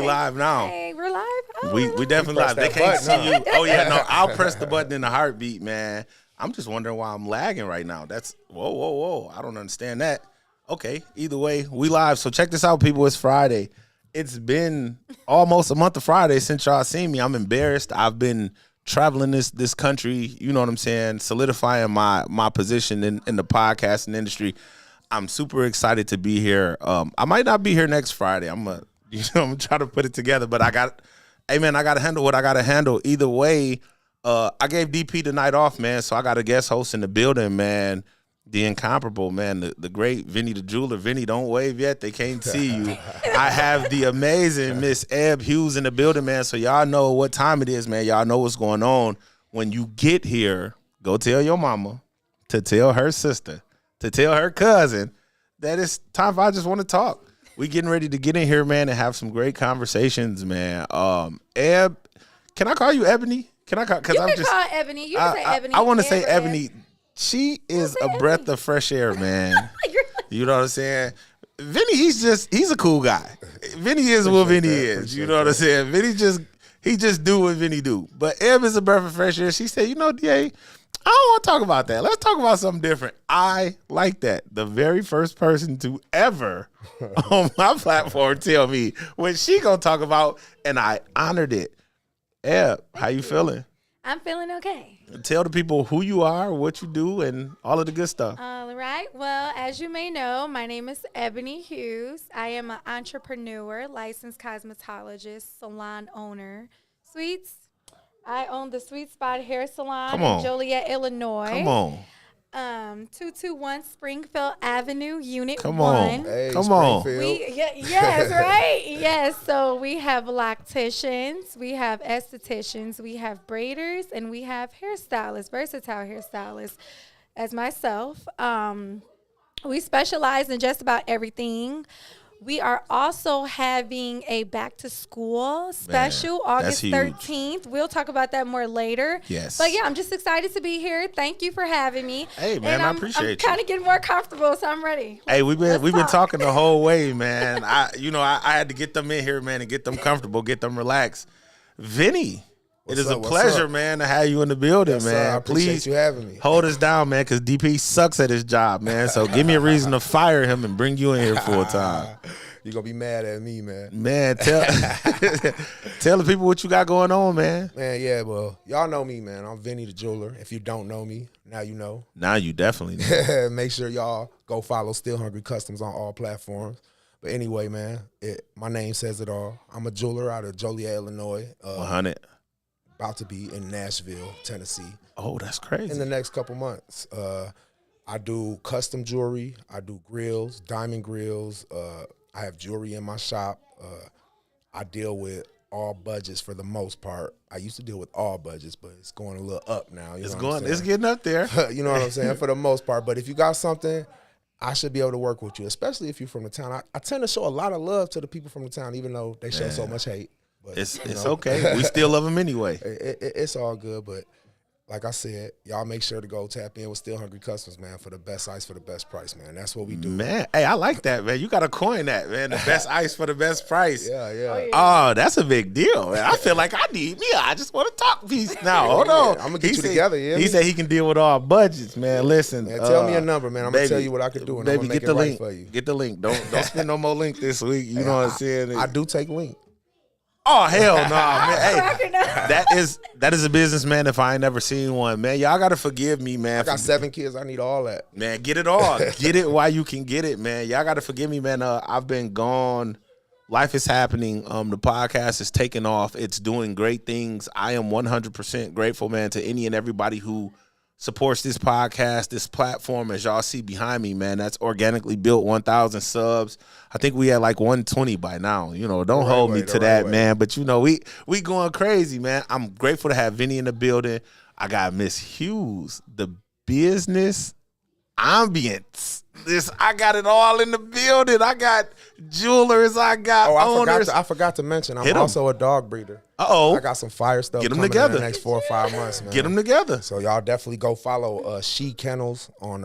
We live now. Hey, we're live. Oh, We definitely live. They can't see you. Oh yeah, no. I'll press the button in a heartbeat, man. I'm just wondering why I'm lagging right now. That's whoa. I don't understand that. Okay, either way, we live. So check this out, people. It's Friday. It's been almost a month of Friday since y'all seen me. I'm embarrassed. I've been traveling this country. You know what I'm saying? Solidifying my position in the podcasting industry. I'm super excited to be here. I might not be here next Friday. I'm gonna try to put it together, but I got to handle what I got to handle. Either way, I gave DP the night off, man, so I got a guest host in the building, man. The incomparable, man, the great Vinny the Jeweler. Vinny, don't wave yet. They can't see you. I have the amazing Miss Eb Hughes in the building, man, so y'all know what time it is, man. Y'all know what's going on. When you get here, go tell your mama to tell her sister to tell her cousin that it's time for I Just Want to Talk. We getting ready to get in here, man, and have some great conversations, man. Eb, can I call you Ebony? Can I call? Because I'm just call Ebony. You can say Ebony. I want to say Ebony. She is a breath of fresh air, man. You know what I'm saying? Vinny, he's a cool guy. Vinny is what Vinny is. You know what I'm saying? Vinny just do what Vinny do. But Eb is a breath of fresh air. She said, DA, I don't want to talk about that. Let's talk about something different. I like that. The very first person to ever on my platform tell me what she gonna talk about, and I honored it. Eb, how you feeling? I'm feeling okay. Tell the people who you are, what you do, and all of the good stuff. All right. Well, as you may know, my name is Ebony Hughes. I am an entrepreneur, licensed cosmetologist, salon owner, Sweets. I own the Sweet Spot Hair Salon in Joliet, Illinois. Come on. 221 Springfield Avenue, Unit 1. Come on. Hey, Come on. Yes, right? Yes. So we have locticians, we have estheticians, we have braiders, and we have hairstylists, versatile hairstylists, as myself. We specialize in just about everything. We are also having a back to school special August 13th. We'll talk about that more later. Yes. But yeah, I'm just excited to be here. Thank you for having me. Hey man, I appreciate you. I'm kind of getting more comfortable, so I'm ready. Hey, we've been talking the whole way, man. I had to get them in here, man, and get them comfortable, get them relaxed. Vinny, it is a pleasure, man, to have you in the building, man. I appreciate you having me. Hold us down, man, because DP sucks at his job, man. So give me a reason to fire him and bring you in here full time. You're going to be mad at me, man. Man, tell the people what you got going on, man. Man, yeah, well, y'all know me, man. I'm Vinny the Jeweler. If you don't know me, now you know. Now you definitely know. Make sure y'all go follow Still Hungry Customs on all platforms. But anyway, man, my name says it all. I'm a jeweler out of Joliet, Illinois. 100. About to be in Nashville, Tennessee. Oh, that's crazy. In the next couple months. I do custom jewelry. I do grills, diamond grills. I have jewelry in my shop. I deal with all budgets for the most part. I used to deal with all budgets, but it's going a little up now. It's getting up there. You know what I'm saying? For the most part. But if you got something, I should be able to work with you, especially if you're from the town. I tend to show a lot of love to the people from the town, even though they show so much hate. But, it's okay. We still love them anyway. It's all good, but like I said, y'all make sure to go tap in with Still Hungry Customs, man, for the best ice for the best price, man. That's what we do. Man, hey, I like that, man. You got to coin that, man. The best ice for the best price. Yeah. Oh, that's a big deal, man. I feel like I just want to talk piece now. Hold on. I'm going to get you together, yeah? He said he can deal with all budgets, man. Listen. Man, tell me a number, man. I'm going to tell you what I can do, and I'm going to make it right for you. Get the link. Don't spend no more link this week. You know what I'm saying? I do take link. Oh hell no, man! Hey, that is a businessman if I ain't never seen one, man. Y'all gotta forgive me, man. I got 7 kids. I need all that. Man, get it all. Get it while you can get it, man. Y'all gotta forgive me, man. I've been gone. Life is happening. The podcast is taking off. It's doing great things. I am 100% grateful, man, to any and everybody who supports this podcast, this platform, as y'all see behind me, man. That's organically built 1,000 subs. I think we had like 120 by now. Don't hold me to that, man. But we going crazy, man. I'm grateful to have Vinny in the building. I got Miss Hughes, the business ambience. I got it all in the building. I got jewelers. I got owners. I forgot to mention, I'm also a dog breeder. I got some fire stuff Get them coming together. in the next 4 or 5 months, man. Get them together. So y'all definitely go follow She Kennels on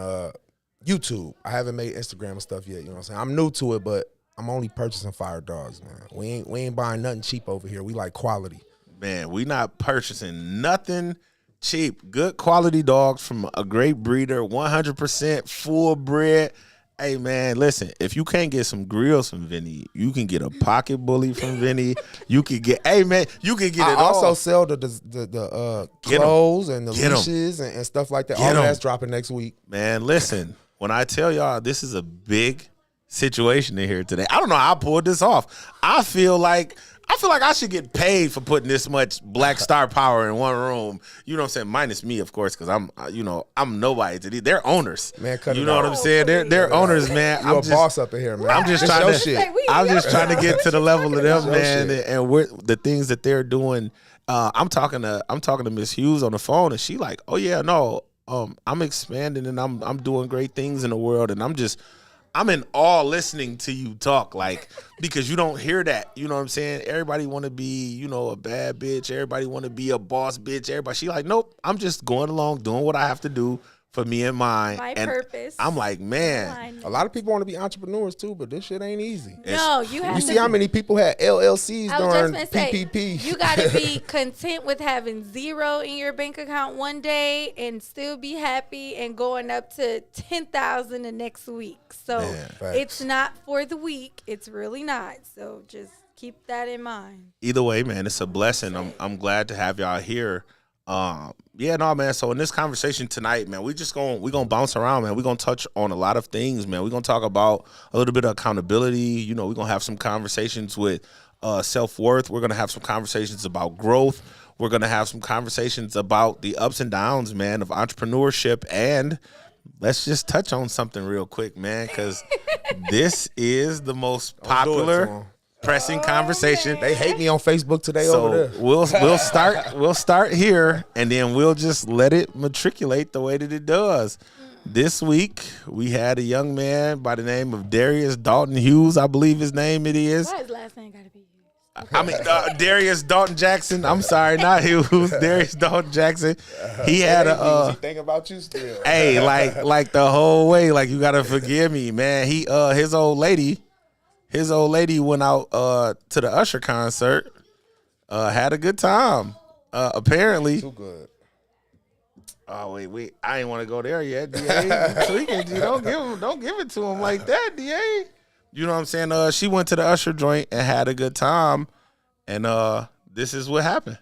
YouTube. I haven't made Instagram and stuff yet, you know what I'm saying? I'm new to it, but I'm only purchasing fire dogs, man. We ain't buying nothing cheap over here. We like quality. Man, we not purchasing nothing cheap. Good quality dogs from a great breeder, 100% full bred. Hey, man, listen, if you can't get some grills from Vinny, you can get a pocket bully from Vinny. You can get, hey, man, you can get it I also all. sell the clothes and the Get 'em. leashes and stuff like that. Get All of 'em. that's dropping next week. Man, listen, when I tell y'all this is a big situation in here today, I don't know how I pulled this off. I feel like I should get paid for putting this much black star power in one room. You know what I'm saying? Minus me, of course, because I'm nobody to these. They're owners. Man, cut you it know out. what I'm saying? They're owners, man. You a boss up in here, man. I'm just This trying your to. shit. I'm just trying to get to the level of them, Your man, shit. and we're the things that they're doing. I'm talking to Miss Hughes on the phone, and she like, oh yeah, no, I'm expanding and I'm doing great things in the world, and I'm in awe listening to you talk, like, because you don't hear that. You know what I'm saying? Everybody want to be, a bad bitch. Everybody want to be a boss bitch. Everybody, she like, nope, I'm just going along, doing what I have to do for me and mine. My and purpose. I'm like, man, A lot of people want to be entrepreneurs too, but this shit ain't easy. No, you have You to see how many people had LLCs I was during just gonna say, PPP? you got to be content with having zero in your bank account one day and still be happy and going up to 10,000 the next week. So Man, facts. it's not for the weak. It's really not. So just keep that in mind. either way, man, it's a blessing. I'm glad to have y'all here. Yeah, no, man. So in this conversation tonight, man, we're gonna bounce around, man. We're gonna touch on a lot of things, man. We're gonna talk about a little bit of accountability. We're gonna have some conversations with self-worth. We're gonna have some conversations about growth. We're gonna have some conversations about the ups and downs, man, of entrepreneurship. And let's just touch on something real quick, man, because this is the most Don't do it to popular 'em. pressing conversation. They hate me on Facebook today over there. we'll start here, and then we'll just let it matriculate the way that it does. This week we had a young man by the name of Darius Dalton Hughes, I believe his name it is. Why his last name got to be used? I mean Darius Dalton Jackson. I'm sorry, not Hughes. Darius Dalton Jackson. He had He think about you still. hey, like the whole way, like you gotta forgive me, man. He his old lady went out to the Usher concert, had a good time. Apparently. Too good. Oh wait, I ain't want to go there yet, DA. You tweaking, G. Don't give it to him like that, DA. You know what I'm saying? She went to the Usher joint and had a good time, and this is what happened.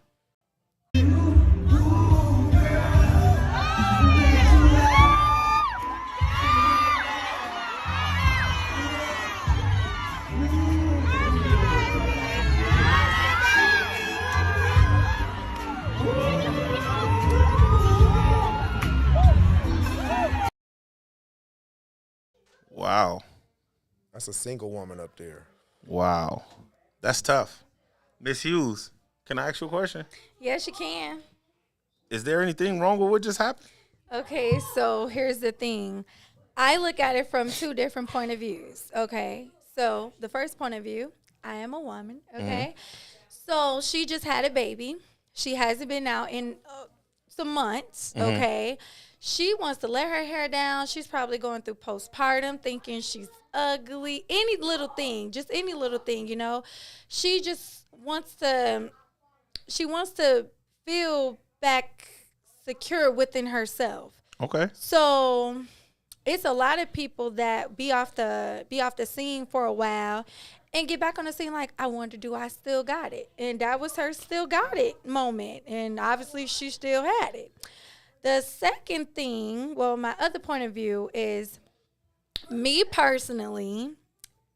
Wow. That's a single woman up there. Wow. That's tough. Miss Hughes, can I ask you a question? Yes, you can. Is there anything wrong with what just happened? Okay, so here's the thing. I look at it from two different point of views, okay? So the first point of view, I am a woman, okay? So she just had a baby. She hasn't been out in some months, okay? She wants to let her hair down. She's probably going through postpartum, thinking she's ugly. Any little thing, just any little thing, She just wants to feel back secure within herself. Okay. So it's a lot of people that be off the scene for a while and get back on the scene like, I wonder, do I still got it? And that was her still got it moment. And obviously she still had it. The second thing, my other point of view is me personally,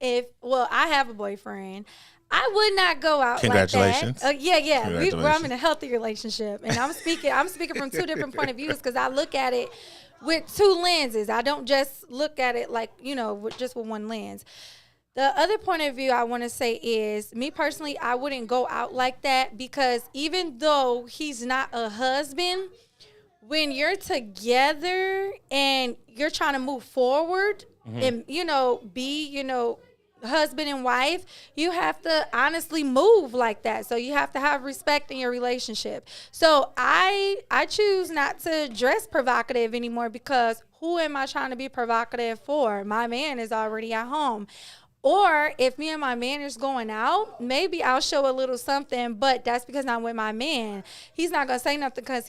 I have a boyfriend. I would not go out Congratulations. like that. Yeah. I'm Congratulations. in a healthy relationship. And I'm speaking from two different point of views because I look at it with two lenses. I don't just look at it like, just with one lens. The other point of view I want to say is, me personally, I wouldn't go out like that because even though he's not a husband, when you're together and you're trying to move forward and, be, husband and wife, you have to honestly move like that. So you have to have respect in your relationship. So I choose not to dress provocative anymore because who am I trying to be provocative for? My man is already at home. Or if me and my man is going out, maybe I'll show a little something, but that's because I'm with my man. He's not gonna say nothing because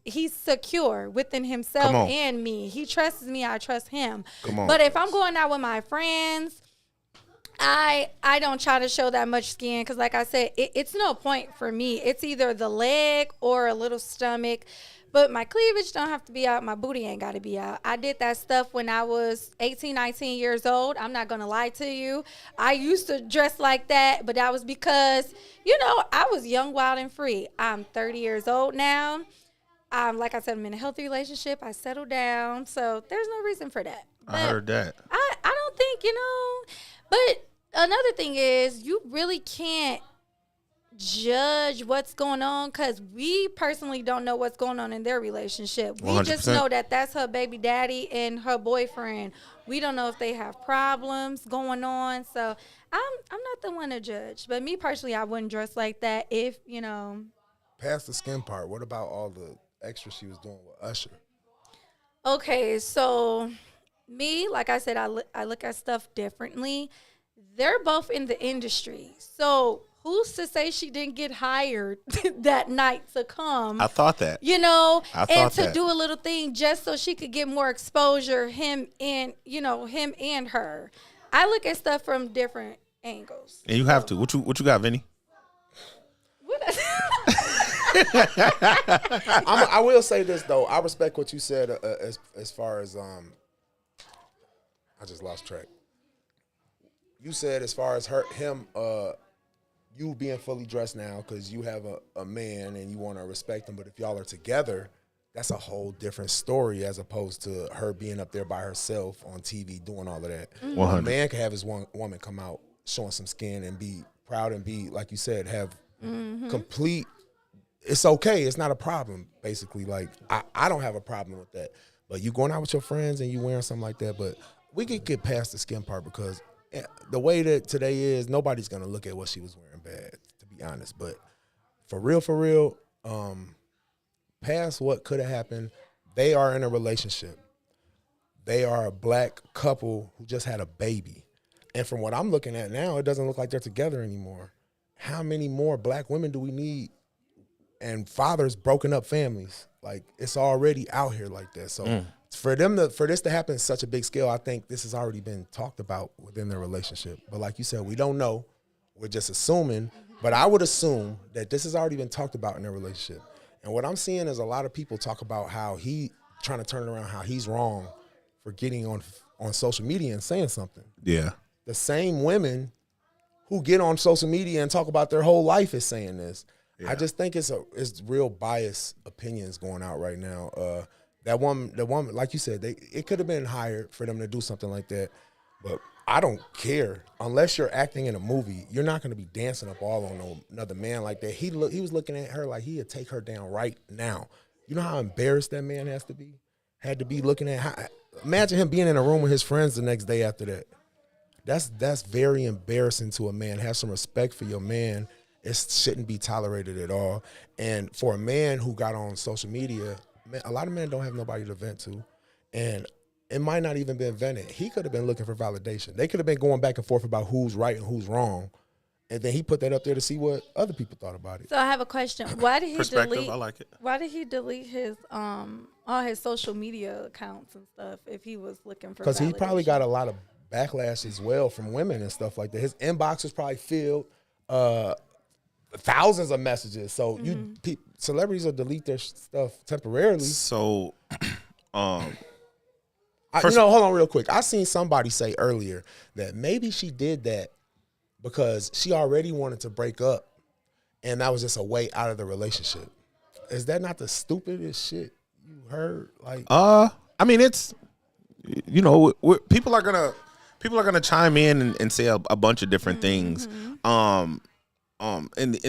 he's secure within himself and me. He trusts me, I trust him. But if I'm going out with my friends, I don't try to show that much skin because, like I said, it's no point for me. It's either the leg or a little stomach. But my cleavage don't have to be out. My booty ain't got to be out. I did that stuff when I was 18, 19 years old. I'm not going to lie to you. I used to dress like that, but that was because, I was young, wild, and free. I'm 30 years old now. Like I said, I'm in a healthy relationship. I settled down. So there's no reason for that. But I heard that. I don't think, But another thing is you really can't judge what's going on because we personally don't know what's going on in their relationship. We 100%. just know that that's her baby daddy and her boyfriend. We don't know if they have problems going on. So I'm not the one to judge. But me personally, I wouldn't dress like that if, Past the skin part, what about all the extra she was doing with Usher? Okay, so me, like I said, I look at stuff differently. They're both in the industry. So who's to say she didn't get hired that night to come? I thought that. And to do a little thing just so she could get more exposure, him and her. I look at stuff from different angles. And you have to. What you got, Vinny? I will say this though. I respect what you said as far as I just lost track. You said as far as him, you being fully dressed now because you have a man and you want to respect him. But if y'all are together, that's a whole different story as opposed to her being up there by herself on TV doing all of that. Mm-hmm. A man can have his woman come out showing some skin and be proud and be, like you said, have complete. It's okay. It's not a problem, basically. Like, I don't have a problem with that. But you going out with your friends and you wearing something like that. But we could get past the skin part because the way that today is, nobody's going to look at what she was wearing bad, to be honest. But for real, past what could have happened, they are in a relationship. They are a black couple who just had a baby. And from what I'm looking at now, it doesn't look like they're together anymore. How many more black women do we need? And fathers broken up families. Like, it's already out here like that. So for this to happen at such a big scale, I think this has already been talked about within their relationship. But like you said, we don't know. We're just assuming. But I would assume that this has already been talked about in their relationship. And what I'm seeing is a lot of people talk about how he trying to turn it around, how he's wrong for getting on social media and saying something. Yeah. The same women who get on social media and talk about their whole life is saying this. Yeah. I just think it's real biased opinions going out right now. The woman, like you said, it could have been hired for them to do something like that, but I don't care. Unless you're acting in a movie, you're not going to be dancing up all on another man like that. He was looking at her like he'd take her down right now. You know how embarrassed that man had to be looking at. Imagine him being in a room with his friends the next day after that. That's very embarrassing to a man. Have some respect for your man. It shouldn't be tolerated at all. And for a man who got on social media, a lot of men don't have nobody to vent to. And it might not even been vented. He could have been looking for validation. They could have been going back and forth about who's right and who's wrong. And then he put that up there to see what other people thought about it. So I have a question. Why did he Perspective, I like it. Why did he delete his all his social media accounts and stuff if he was looking for validation? Because he probably got a lot of backlash as well from women and stuff like that. His inbox was probably filled. Thousands of messages. So celebrities will delete their stuff temporarily. So, hold on real quick. I seen somebody say earlier that maybe she did that because she already wanted to break up, and that was just a way out of the relationship. Is that not the stupidest shit you heard? Like, I mean, it's people are gonna chime in and say a bunch of different things. In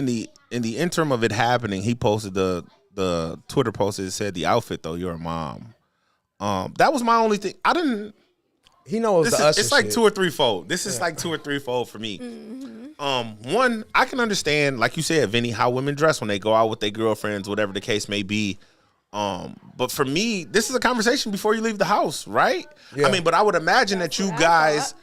the interim of it happening, he posted the Twitter post that said the outfit though, you're a mom. That was my only thing. I didn't. He knows it's like 2 or 3-fold. This is like 2 or 3-fold for me. One, I can understand, like you said, Vinny, how women dress when they go out with their girlfriends, whatever the case may be. But for me, this is a conversation before you leave the house, right? Yeah. I mean, but I would imagine that you guys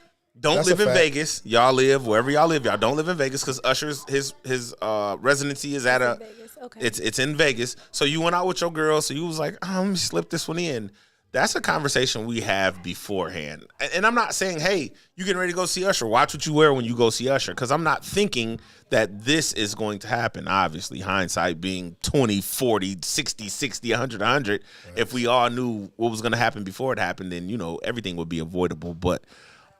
don't That's live a in fact. Vegas. Y'all live wherever y'all live. Y'all don't live in Vegas because Usher's his residency is at Vegas. Okay. it's in Vegas. So you went out with your girl. So you was like, let me slip this one in. That's a conversation we have beforehand. And I'm not saying, hey, you getting ready to go see Usher. Watch what you wear when you go see Usher. Because I'm not thinking that this is going to happen. Obviously, hindsight being 20, 40, 60, 60, 100, 100. Right. If we all knew what was going to happen before it happened, then, everything would be avoidable. But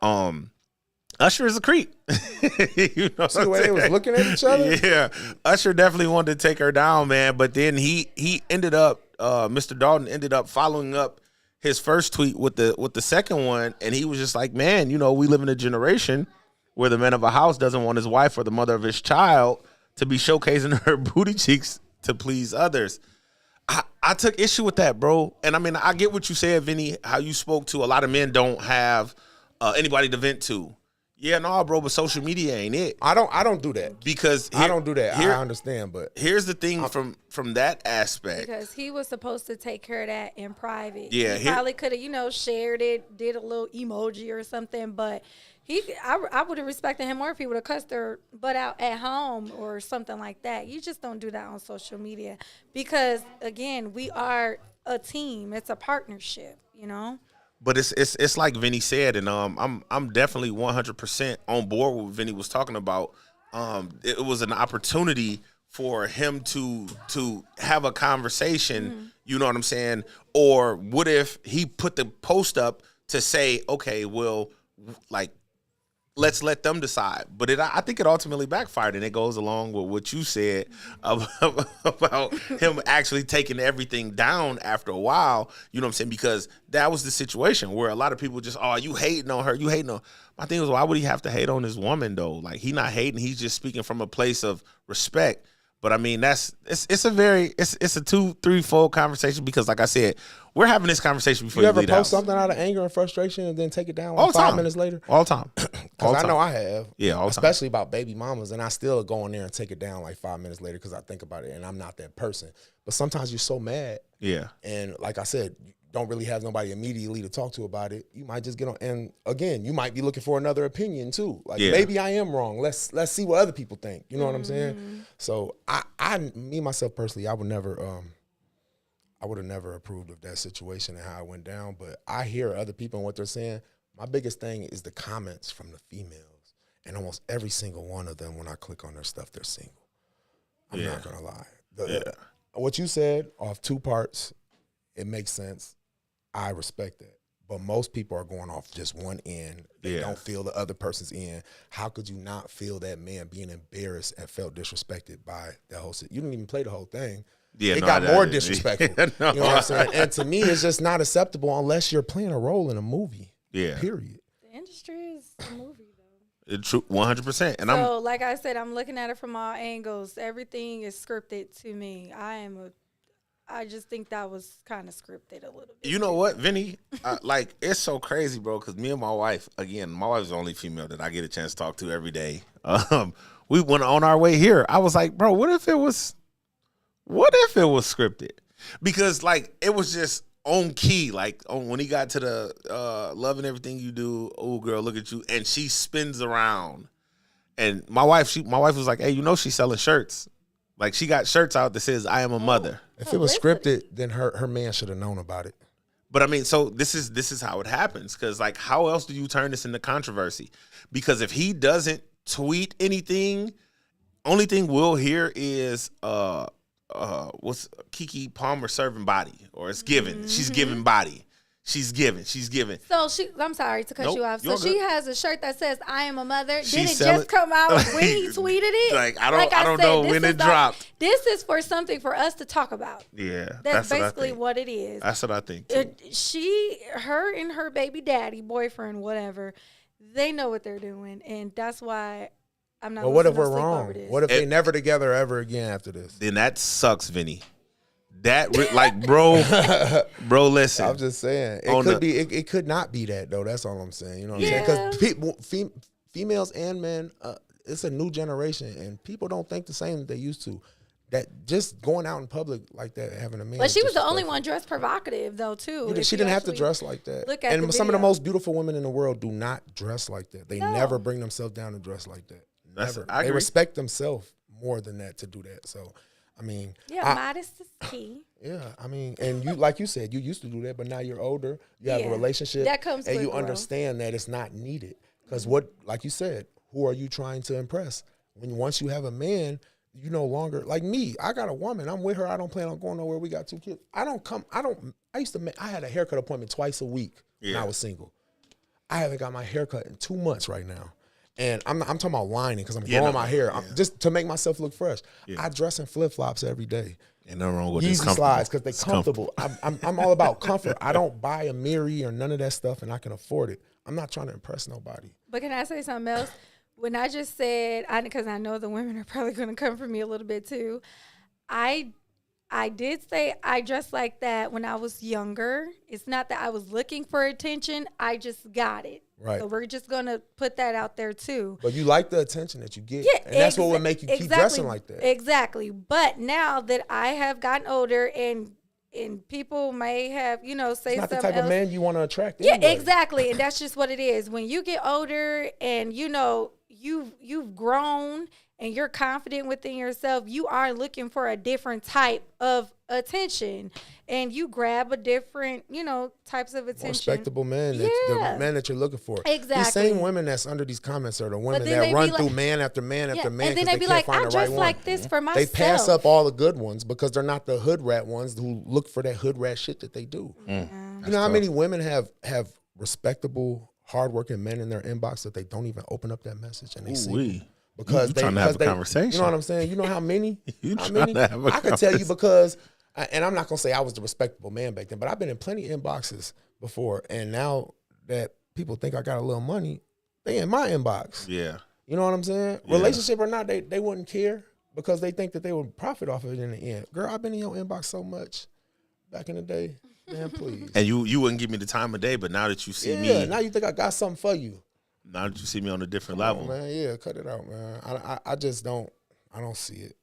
Usher is a creep. See the way they was looking at each other? Yeah. Usher definitely wanted to take her down, man. But then he ended up, Mr. Dalton ended up following up his first tweet with the second one, and he was just like, man, we live in a generation where the man of a house doesn't want his wife or the mother of his child to be showcasing her booty cheeks to please others. I took issue with that, bro. And I mean, I get what you said, Vinny, how you spoke to a lot of men don't have anybody to vent to. Yeah, no, bro, but social media ain't it. I don't do that. Because I don't do that. I understand, but here's the thing from that aspect. Because he was supposed to take care of that in private. Yeah, he probably could have, shared it, did a little emoji or something, but I would have respected him more if he would have cussed her butt out at home or something like that. You just don't do that on social media because, again, we are a team. It's a partnership, But it's like Vinny said, and I'm definitely 100% on board with what Vinny was talking about. It was an opportunity for him to have a conversation. You know what I'm saying? Or what if he put the post up to say, okay, well, like, let's let them decide. But I think it ultimately backfired, and it goes along with what you said about him actually taking everything down after a while. You know what I'm saying? Because that was the situation where a lot of people just, you hating on her, you hating on. My thing was, why would he have to hate on his woman though? Like, he not hating, he's just speaking from a place of respect. But I mean, it's a 2-3-fold conversation because, like I said, we're having this conversation before you ever leave post house. something out of anger and frustration and then take it down all 5 minutes later? All the time. Because I know I have. Yeah, all the time. Especially about baby mamas, and I still go in there and take it down like 5 minutes later because I think about it, and I'm not that person. But sometimes you're so mad. Yeah. And like I said, you don't really have nobody immediately to talk to about it. You might just get on, and again, you might be looking for another opinion too. Like, maybe I am wrong. Let's see what other people think. You know what I'm saying? So me myself personally, I would have never approved of that situation and how it went down. But I hear other people and what they're saying. My biggest thing is the comments from the females, and almost every single one of them, when I click on their stuff, they're single. I'm not gonna lie. What you said off 2 parts, it makes sense. I respect that. But most people are going off just one end. They don't feel the other person's end. How could you not feel that man being embarrassed and felt disrespected by that whole situation? You didn't even play the whole thing. Yeah, it got more disrespectful. No. You know what I'm saying? And to me, it's just not acceptable unless you're playing a role in a movie. Yeah. Period. The industry is a movie, though. It's true, 100%. And so, like I said, I'm looking at it from all angles. Everything is scripted to me. I just think that was kind of scripted a little bit. You know what, Vinny? Like, it's so crazy, bro, because me and my wife, again, my wife's the only female that I get a chance to talk to every day. We went on our way here. I was like, bro, what if it was scripted? Because, like, it was just on key. Like, when he got to the loving everything you do, oh, girl, look at you. And she spins around. And my wife was like, hey, she's selling shirts. Like, she got shirts out that says, I am a mother. If it was scripted, then her man should have known about it. But I mean, so this is how it happens. Because, like, how else do you turn this into controversy? Because if he doesn't tweet anything, only thing we'll hear is what's Keke Palmer serving body, or it's given. She's giving body. She's giving. So I'm sorry to cut you off. So she has a shirt that says "I am a mother." Did it selling, just come out when he tweeted it? Like, I don't know when it dropped. This is for something for us to talk about. Yeah, that's basically what it is. That's what I think too. Her and her baby daddy, boyfriend, whatever, they know what they're doing, and that's why I'm not. But what if we're wrong? What if they never together ever again after this? Then that sucks, Vinny. That like, bro, listen. I'm just saying it could be. It could not be that though. That's all I'm saying. You know what I'm saying? Because people, females and men, it's a new generation, and people don't think the same that they used to. that just going out in public like that, having a man. But she was the only disrespectful. one dressed provocative though too. She didn't have to dress like that. Look at and the some of the video. most beautiful women in the world do not dress like that. They No. never bring themselves down to dress like that. Never. I They agree. respect themselves more than that to do that. So, I mean, Yeah, modest is key. yeah, I mean, and you, like you said, you used to do that, but now you're older. You have Yeah. a relationship, That comes and with you growth. understand that it's not needed. Because what, like you said, who are you trying to impress? Once you have a man, you no longer like me. I got a woman. I'm with her. I don't plan on going nowhere. We got 2 kids. I had a haircut appointment twice a week when I was single. I haven't got my haircut in 2 months right now. And I'm talking about lining because I'm growing my hair just to make myself look fresh. I dress in flip flops every day. Ain't nothing wrong with it. Yeezy slides because they're comfortable. I'm all about comfort. I don't buy a Miri or none of that stuff, and I can afford it. I'm not trying to impress nobody. But can I say something else? When I just said, because I know the women are probably going to come for me a little bit too. I did say I dressed like that when I was younger. It's not that I was looking for attention. I just got it. Right. So we're just going to put that out there too. But you like the attention that you get. Yeah, and that's what would make you keep dressing like that. Exactly. But now that I have gotten older and people may have, say It's not something the type else. of man you want to attract. Yeah, anyway. exactly. And that's just what it is. When you get older and you've grown and you're confident within yourself, you are looking for a different type of attention. And you grab a different, types of attention. More respectable men, the men that you're looking for. Exactly. These same women that's under these comments are the women then that they run be through like- man after man after man and then because they be can't like, find I the dress right one. like this for They myself. pass up all the good ones because they're not the hood rat ones who look for that hood rat shit that they do. You know how many women have respectable, hardworking men in their inbox that they don't even open up that message and they see because You they trying to have a because they- conversation. You know what I'm saying? You know how many? You how trying many? to have a I could tell you because, and I'm not gonna say I was the respectable man back then, but I've been in plenty of inboxes before, and now that people think I got a little money, they in my inbox. Yeah. You know what I'm saying? Yeah. Relationship or not, they wouldn't care because they think that they would profit off of it in the end. Girl, I've been in your inbox so much back in the day. Man, please. And you wouldn't give me the time of day, but now that you see Yeah, me, now you think I got something for you. now that you see me on a different Come level. on, man. Yeah, cut it out, man. I just don't see it.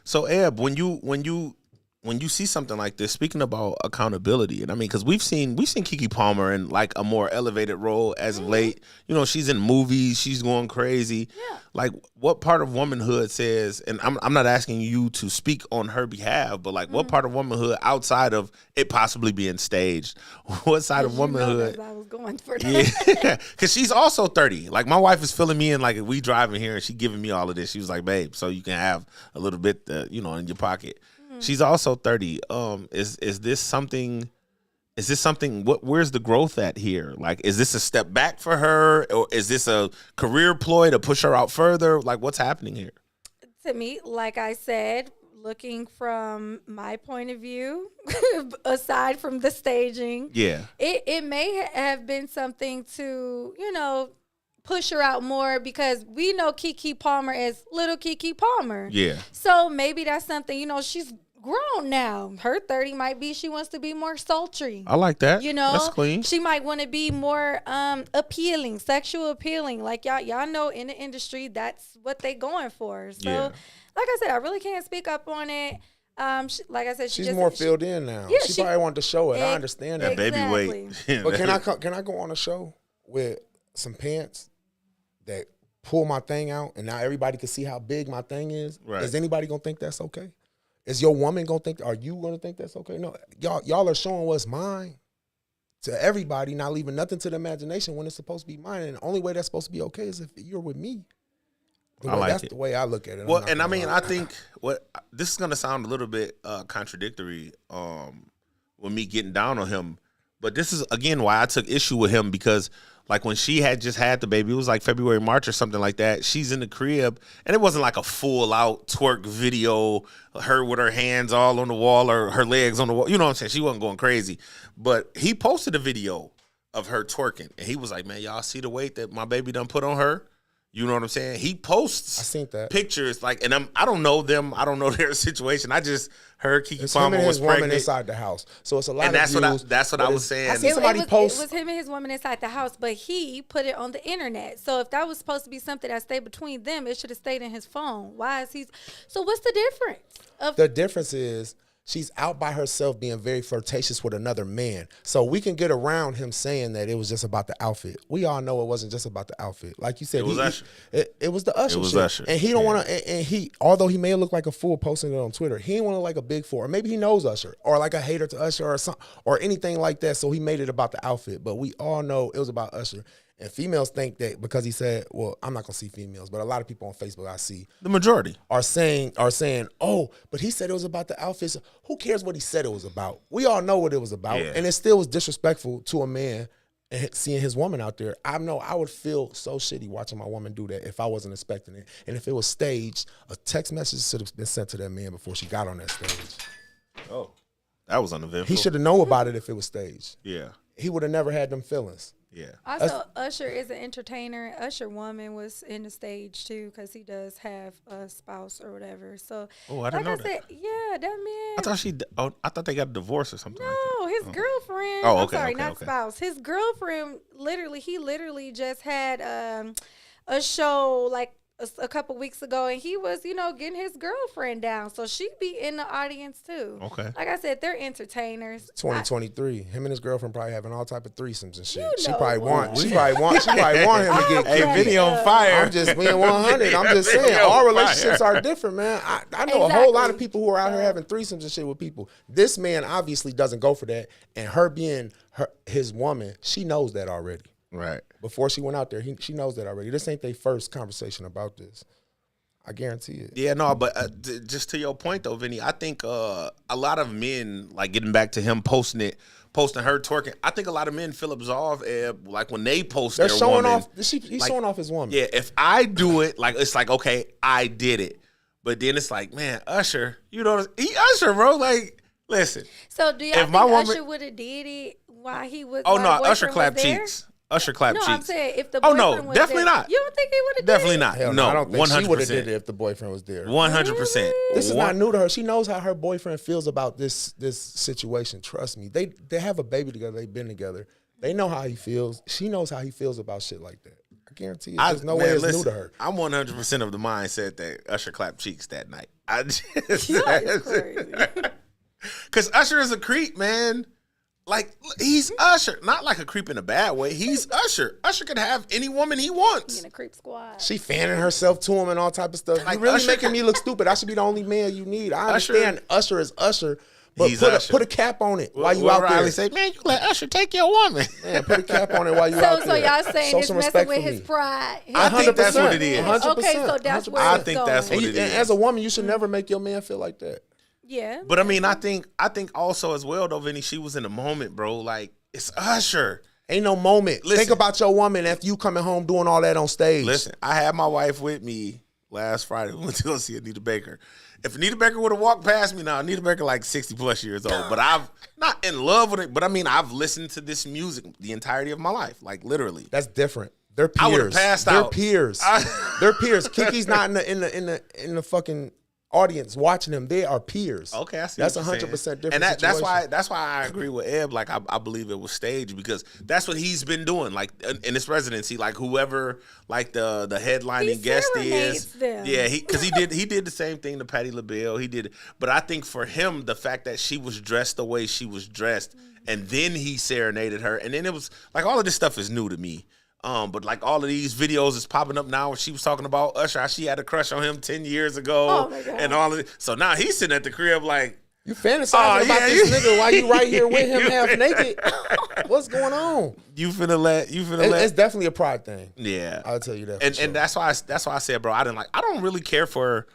So Eb, when you see something like this, speaking about accountability, and I mean, because we've seen Keke Palmer in like a more elevated role as of late. She's in movies, she's going crazy. Yeah. Like, what part of womanhood says? And I'm not asking you to speak on her behalf, but like, what part of womanhood outside of it possibly being staged? What side of womanhood? I was going for that. Yeah, because she's also 30. Like, my wife is filling me in, like, if we driving here and she giving me all of this. She was like, babe, so you can have a little bit, in your pocket. She's also 30. Is this something? Where's the growth at here? Like, is this a step back for her, or is this a career ploy to push her out further? Like, what's happening here? To me, like I said, looking from my point of view, aside from the staging, Yeah, it may have been something to, push her out more because we know Keke Palmer as little Keke Palmer. yeah, So maybe that's something, she's grown now. Her 30 might be she wants to be more sultry. I like that. That's She clean. might want to be more appealing, sexual appealing. Like y'all know in the industry that's what they going for. So Yeah. like I said, I really can't speak up on it. Like I said, She's just more filled in now. Yeah, she she- probably wanted to show it. I understand that. That baby weight. Exactly. But can I go on a show with some pants that pull my thing out and now everybody can see how big my thing is? Right. Is anybody gonna think that's okay? Is your woman gonna think? Are you gonna think that's okay? No, y'all are showing what's mine to everybody, not leaving nothing to the imagination when it's supposed to be mine. And the only way that's supposed to be okay is if you're with me. I like that's it. the way I look at it. Well, and I mean, I think this is gonna sound a little bit contradictory with me getting down on him, but this is again why I took issue with him because like when she had just had the baby, it was like February, March or something like that. She's in the crib, and it wasn't like a full out twerk video, her with her hands all on the wall or her legs on the wall. You know what I'm saying? She wasn't going crazy, but he posted a video of her twerking, and he was like, "Man, y'all see the weight that my baby done put on her?" You know what I'm saying? He posts I seen that. pictures like, and I don't know them. I don't know their situation. I just heard Keke It's him Palmer and was his woman pregnant. inside the house. So it's a lot And of that's views. what I was saying. I see somebody post. It was him and his woman inside the house, but he put it on the internet. So if that was supposed to be something that stayed between them, it should have stayed in his phone. Why is he? So what's the difference? The difference is she's out by herself being very flirtatious with another man. So we can get around him saying that it was just about the outfit. We all know it wasn't just about the outfit. Like you said, It was Usher. It was the Usher It was shit. Usher. And he don't want to, and he, although he may look like a fool posting it on Twitter, he ain't want to like a big fool. Or maybe he knows Usher or like a hater to Usher or something or anything like that. So he made it about the outfit. But we all know it was about Usher. And females think that because he said, well, I'm not gonna see females, but a lot of people on Facebook I see The majority. are saying, oh, but he said it was about the outfits. Who cares what he said it was about? We all know what it was about. Yeah. And it still was disrespectful to a man and seeing his woman out there. I know I would feel so shitty watching my woman do that if I wasn't expecting it. And if it was staged, a text message should have been sent to that man before she got on that stage. Oh, that was uneventful. He should have known about it if it was staged. Yeah, He would have never had them feelings. yeah. Also, Usher is an entertainer. Usher woman was in the stage too because he does have a spouse or whatever. So, Oh, I didn't know like that. I said, yeah, that man. I thought they got a divorce or something like that. No, his girlfriend. Oh, I'm okay, sorry, okay, not okay. spouse. His girlfriend. He literally just had a show like a couple weeks ago, and he was, getting his girlfriend down. So she be in the audience too. Okay. Like I said, they're entertainers. 2023, him and his girlfriend probably having all type of threesomes and shit. You She know probably what? want him to get Hey, killed. Vinny on fire. I'm just being 100. I'm just saying, Yo, all relationships fire. are different, man. I know a whole lot of Exactly. people who are out here having threesomes and shit with people. This man obviously doesn't go for that, and her being his woman, she knows that already. Right. Before she went out there, she knows that already. This ain't their first conversation about this. I guarantee it. Yeah, no, but just to your point though, Vinny, I think a lot of men, like getting back to him posting her twerking, I think a lot of men feel absolved, like when they post They're their showing woman, off. He's like, showing off his woman. Yeah, if I do it, like it's like, okay, I did it. But then it's like, man, Usher, he Usher, bro. Like, listen. So do y'all If think my woman- Usher would have did it while he was? Oh while no, the Usher boyfriend clapped was there? cheeks. Usher clapped No, cheeks. I'm saying if the Oh, boyfriend no, was definitely there, not. You don't think he would have? Definitely not. Hell no, I don't think she would have 100%. did it if the boyfriend was there. 100%. This is not new to her. She knows how her boyfriend feels about this situation. Trust me. They have a baby together. They've been together. They know how he feels. She knows how he feels about shit like that. I guarantee you. There's no way it's new to her. I'm 100% of the mindset that Usher clapped cheeks that night. I just That's crazy. because Usher is a creep, man. Like he's Usher, not like a creep in a bad way. He's Usher. Usher can have any woman he wants. In a creep squad. She fanning herself to him and all type of stuff. Like You really Usher- making me look stupid. I should be the only man you need. I Usher- understand Usher is Usher, but He's put Usher. put a cap on it while you What out Riley there. say, man, you let Usher take your woman. Man, put a cap on it while you out So there. y'all saying Show it's some messing respect with for his me. pride. His I think that's what it is. 100%. Okay, so that's where I it's think going. that's what And, it and is. as a woman, you should never make your man feel like that. Yeah. But I mean, I think also as well though, Vinny, she was in the moment, bro. Like it's Usher. Ain't no moment. Listen. Think about your woman after you coming home doing all that on stage. Listen, I had my wife with me last Friday. We went to go see Anita Baker. If Anita Baker would have walked past me now, Anita Baker like 60 plus years old. But I've not in love with it. But I mean, I've listened to this music the entirety of my life, like literally. That's different. They're peers. I would've passed They're out. peers. They're peers. Kiki's not in the fucking audience watching them. They are peers. Okay, I see. That's what you're 100% saying. different. And situation. that's why I agree with Eb. Like I believe it was staged because that's what he's been doing. Like in his residency, like whoever like the headlining He guest serenades is. them. Yeah, because he did the same thing to Patti LaBelle. He did, but I think for him, the fact that she was dressed the way she was dressed, and then he serenaded her, and then it was like all of this stuff is new to me. But like all of these videos is popping up now where she was talking about Usher, how she had a crush on him 10 years ago. Oh my God. And all of it. So now he's sitting at the crib like, You fantasizing Oh, about yeah, this you- nigga while you right here with him You- half naked. What's going on? you finna let. It's definitely a pride thing. Yeah. I'll tell you that. And for sure. and that's why I said, bro, I don't really care for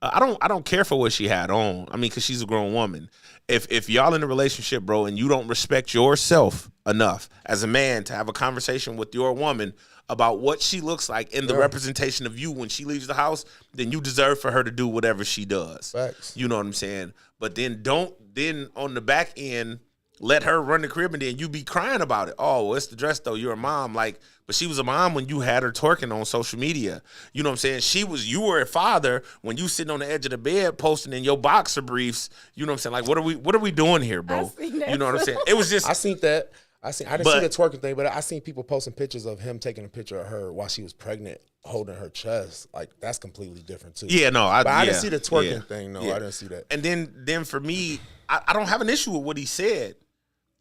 I don't care for what she had on. I mean, because she's a grown woman. If y'all in a relationship, bro, and you don't respect yourself enough as a man to have a conversation with your woman about what she looks like in the representation of you when she leaves the house, then you deserve for her to do whatever she does. Facts. You know what I'm saying? But then then on the back end, let her run the crib and then you be crying about it. Oh, well, it's the dress though. You're a mom. Like, but she was a mom when you had her twerking on social media. You know what I'm saying? You were a father when you sitting on the edge of the bed posting in your boxer briefs. You know what I'm saying? Like, what are we doing here, bro? You know what I'm saying? It was just I seen that. I didn't see the twerking thing, but I seen people posting pictures of him taking a picture of her while she was pregnant, holding her chest. Like, that's completely different too. Yeah, no, I didn't see the twerking thing. No, I didn't see that. And then for me, I don't have an issue with what he said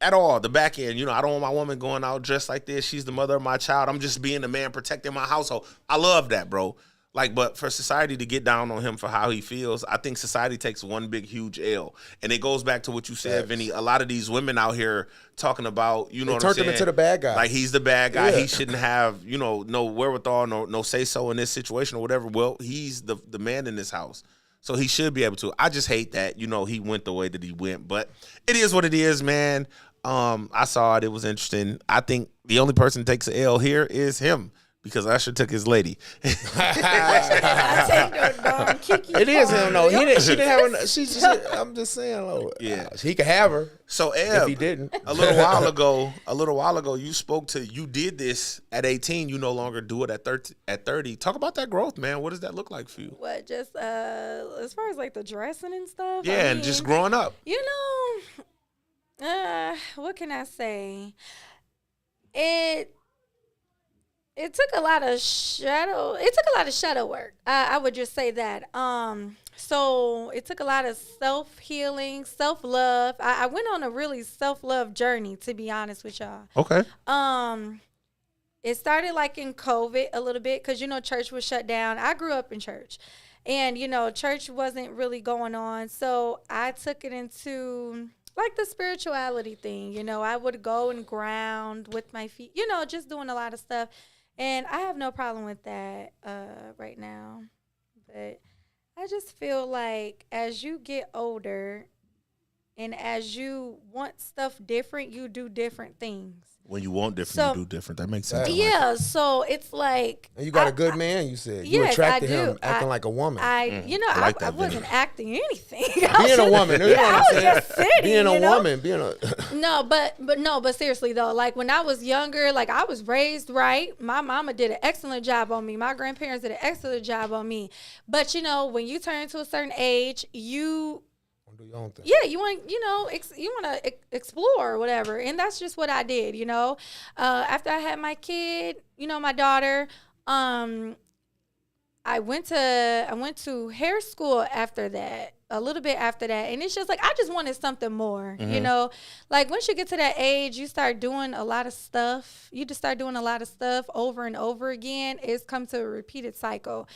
at all. The back end, you know, I don't want my woman going out dressed like this. She's the mother of my child. I'm just being the man protecting my household. I love that, bro. Like, but for society to get down on him for how he feels, I think society takes one big, huge L. And it goes back to what you said, Vinny. A lot of these women out here talking about, you know what I'm saying? Turned him into the bad guy. Like, he's the bad guy. Yeah. He shouldn't have, you know, no wherewithal, no say-so in this situation or whatever. Well, he's the man in this house. So he should be able to. I just hate that, you know, he went the way that he went. But it is what it is, man. I saw it. It was interesting. I think the only person who takes an L here is him. Because Usher took his lady. It is him though. She didn't have her. I'm just saying, though. Yeah, he could have her. So Eb, if he didn't, a little while ago, you did this at 18. You no longer do it at 30. Talk about that growth, man. What does that look like for you? What, just as far as like the dressing and stuff? Yeah, and just growing up. You know, what can I say? It took a lot of shadow. It took a lot of shadow work. I would just say that. So it took a lot of self-healing, self-love. I went on a really self-love journey, to be honest with y'all. Okay. It started like in COVID a little bit because, you know, church was shut down. I grew up in church. And, you know, church wasn't really going on. So I took it into like the spirituality thing. You know, I would go and ground with my feet, you know, just doing a lot of stuff. And I have no problem with that right now. But I just feel like as you get older and as you want stuff different, you do different things. When you want different, you do different. That makes sense. Yeah, so it's like... And you got a good man, you said. You attracted him acting like a woman. You know, I wasn't acting anything. Being a woman. You know what I'm saying? Just sitting, being a woman. No, but seriously, though, like when I was younger, like I was raised right. My mama did an excellent job on me. My grandparents did an excellent job on me. But, you know, when you turn to a certain age, you... do your own thing. Yeah, you want, you know, you want to explore or whatever, and that's just what I did, you know. After I had my kid, you know, my daughter, I went to hair school after that, a little bit after that, and it's just like I just wanted something more, you know. Like once you get to that age, you start doing a lot of stuff. You just start doing a lot of stuff over and over again. It's come to a repeated cycle.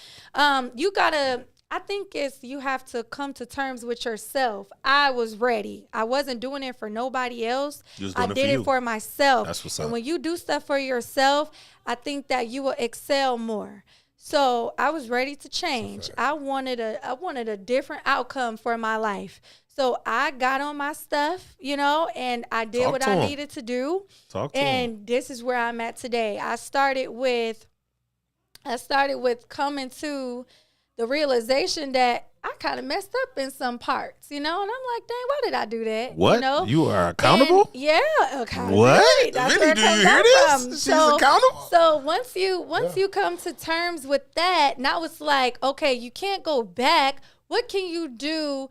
I think you have to come to terms with yourself. I was ready. I wasn't doing it for nobody else. I did it for myself. That's what's up. And when you do stuff for yourself, I think that you will excel more. So I was ready to change. I wanted a different outcome for my life. So I got on my stuff, you know, and I did what I needed to do. And this is where I'm at today. I started with coming to the realization that I kind of messed up in some parts, you know, and I'm like, dang, why did I do that? What? You know? You are accountable? And accountable. What? Really? Do you hear this? She's accountable? So once you come to terms with that, now it's like, okay, you can't go back. What can you do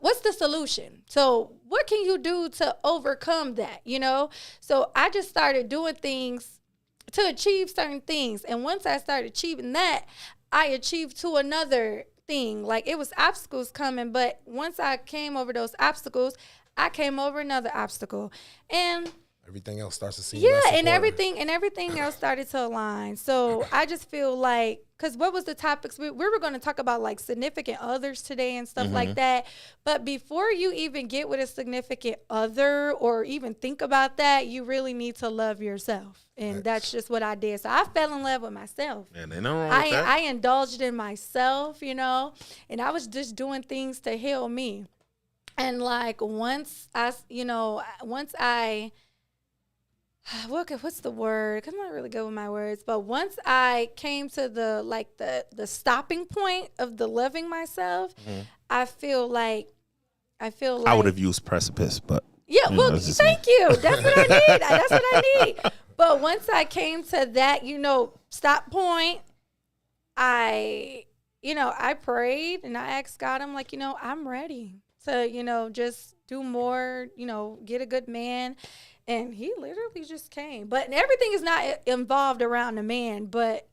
what's the solution? So what can you do to overcome that, you know? So I just started doing things to achieve certain things. And once I started achieving that, I achieved to another thing. Like it was obstacles coming, but once I came over those obstacles, I came over another obstacle. And everything else starts to seem less important. and everything else started to align. So I just feel like, because what was the topics? We were going to talk about like significant others today and stuff like that. But before you even get with a significant other or even think about that, you really need to love yourself. And that's just what I did. So I fell in love with myself. And ain't nothing wrong with that. I indulged in myself, you know, and I was just doing things to heal me. And like what's the word? I'm not really good with my words. But once I came to the stopping point of the loving myself, I feel like I would have used precipice, but Yeah, well, that's just thank you. That's what I need. That's what I need. But once I came to that, stop point, I prayed and I asked God, I'm like, I'm ready to, just do more, get a good man. And he literally just came. But everything is not involved around the man, but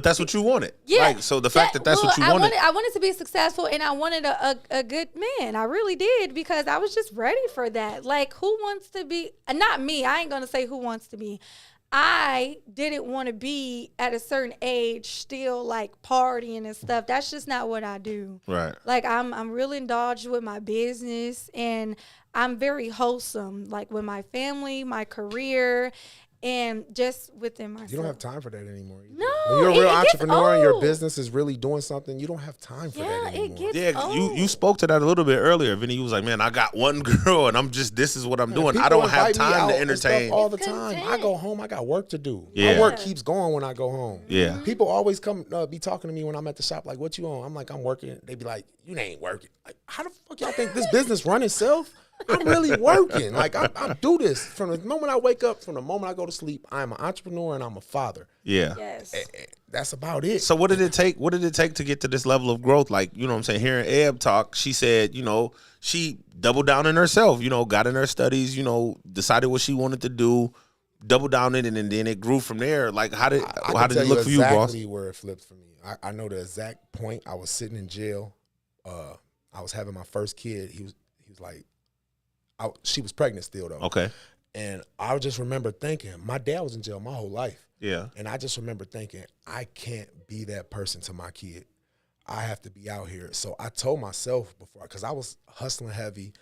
that's what you wanted. yeah. Like, so the fact that's what you wanted. I wanted to be successful, and I wanted a good man. I really did, because I was just ready for that. Like, who wants to be, not me, I ain't going to say who wants to be. I didn't want to be at a certain age still like partying and stuff. That's just not what I do. Right. Like, I'm real indulged with my business, and I'm very wholesome, like with my family, my career, and just within myself. You don't have time for that anymore. Either. No, when you're a real it gets entrepreneur and your old. business is really doing something, you don't have time for that anymore. it gets Yeah, old. you spoke to that a little bit earlier, Vinny. You was like, man, I got one girl, and this is what I'm doing. I People don't have invite me time out to and stuff entertain. all the It's time. content. I go home, I got work to do. Yeah. My work keeps going when I go home. Yeah. People always come be talking to me when I'm at the shop, like, what you on? I'm like, I'm working. They be like, you ain't working. Like, how the fuck y'all think this business run itself? I'm really working. Like, I do this from the moment I wake up, from the moment I go to sleep. I'm an entrepreneur and I'm a father. Yeah. Yes. That's about it. So what did it take? What did it take to get to this level of growth? Like, you know what I'm saying? Hearing Eb talk, she said, she doubled down in herself, got in her studies, decided what she wanted to do, doubled down in it, and then it grew from there. Like, how did it look for you, boss? Exactly where it flipped for me. I know the exact point. I was sitting in jail. I was having my first kid. He was like, she was pregnant still though. Okay. And I just remember thinking, my dad was in jail my whole life. Yeah. And I just remember thinking, I can't be that person to my kid. I have to be out here. So I told myself before, because I was hustling heavy,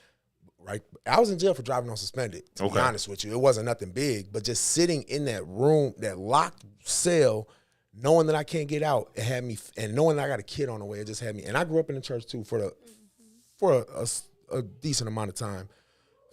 right? I was in jail for driving on suspended, to be honest with you. It wasn't nothing big, but just sitting in that room, that locked cell, knowing that I can't get out, it had me, and knowing that I got a kid on the way, it just had me. And I grew up in the church too for a decent amount of time.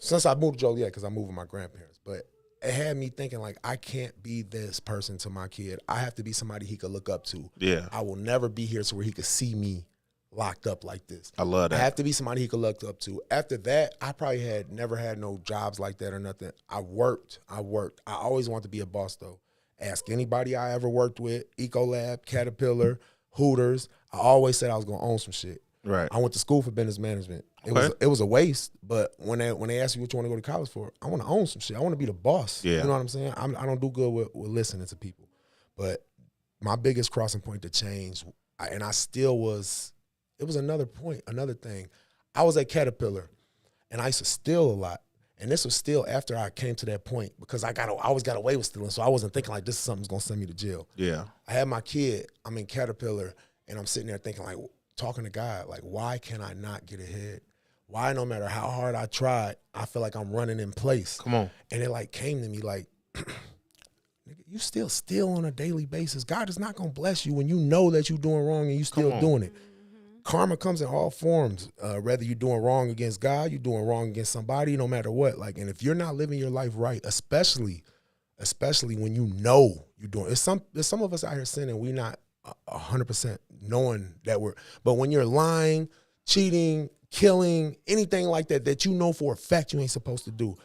Since I moved to Joliet, because I moved with my grandparents. But it had me thinking, like, I can't be this person to my kid. I have to be somebody he could look up to. Yeah. I will never be here to where he could see me locked up like this. I love that. I have to be somebody he could look up to. After that, I probably had never had no jobs like that or nothing. I worked. I always wanted to be a boss, though. Ask anybody I ever worked with, Ecolab, Caterpillar, Hooters. I always said I was going to own some shit. Right. I went to school for business management. It was a waste, but when they ask you what you want to go to college for, I want to own some shit. I want to be the boss. Yeah. You know what I'm saying? I don't do good with listening to people. But my biggest crossing point to change, it was another point, another thing. I was at Caterpillar, and I used to steal a lot. And this was still after I came to that point, because I always got away with stealing, so I wasn't thinking like this is something that's going to send me to jail. Yeah. I had my kid, I'm in Caterpillar, and I'm sitting there thinking, like, talking to God, like, why can I not get ahead? Why, no matter how hard I tried, I feel like I'm running in place. Come on. And it like came to me like, nigga, you still steal on a daily basis. God is not gonna bless you when you know that you're doing wrong and you still doing it. Karma comes in all forms. Whether you're doing wrong against God, you're doing wrong against somebody, no matter what. Like, and if you're not living your life right, especially when you know you're doing, there's some of us out here sinning, we not 100% knowing that but when you're lying, cheating, killing, anything like that you know for a fact you ain't supposed to do,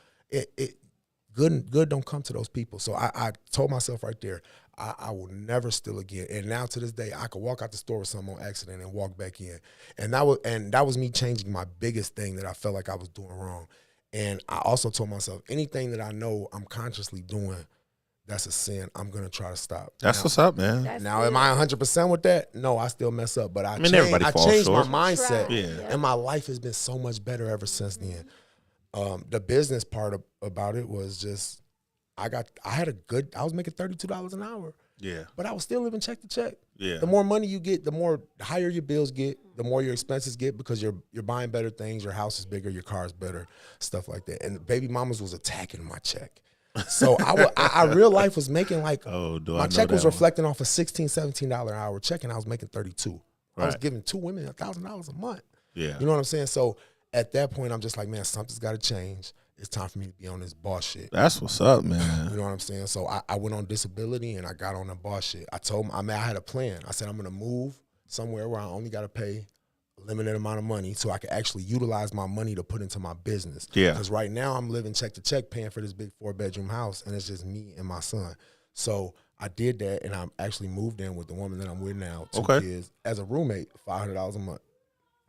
good don't come to those people. So I told myself right there, I will never steal again. And now to this day, I could walk out the store with something on accident and walk back in. And that was me changing my biggest thing that I felt like I was doing wrong. And I also told myself, anything that I know I'm consciously doing, that's a sin, I'm going to try to stop. That's what's up, man. Am I 100% with that? No, I still mess up. But I everybody falls changed short. my mindset. Yeah. And my life has been so much better ever since then. The business part about it was just, I was making $32 an hour. Yeah. But I was still living check to check. Yeah. The more money you get, the more higher your bills get, the more your expenses get, because you're buying better things, your house is bigger, your car is better, stuff like that. And baby mamas was attacking my check. So I real life was making like, my check was reflecting off a $16, $17 an hour check, and I was making $32. I was giving 2 women $1,000 a month. Yeah. You know what I'm saying? So at that point, I'm just like, man, something's got to change. It's time for me to be on this boss shit. That's what's up, man. You know what I'm saying? So I went on disability and I got on the boss shit. I told him, I had a plan. I said, I'm going to move somewhere where I only got to pay a limited amount of money so I could actually utilize my money to put into my business. Yeah. Because right now I'm living check to check paying for this big 4-bedroom house, and it's just me and my son. So I did that, and I actually moved in with the woman that I'm with now, 2 kids, as a roommate, $500 a month.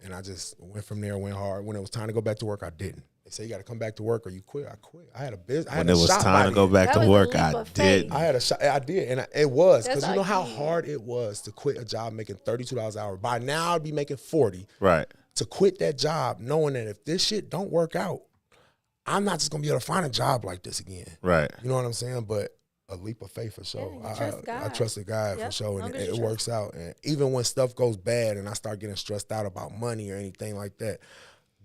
And I just went from there, went hard. When it was time to go back to work, I didn't. They say you got to come back to work or you quit. I quit. I had a business. When it was time to go back to work, I did. I had a shot. I did, and it was because you know how key. hard it was to quit a job making $32 an hour. By now, I'd be making 40. Right. To quit that job, knowing that if this shit don't work out, I'm not just gonna be able to find a job like this again. Right. You know what I'm saying? But a leap of faith for sure. I trusted God for sure, and it works out. And even when stuff goes bad and I start getting stressed out about money or anything like that,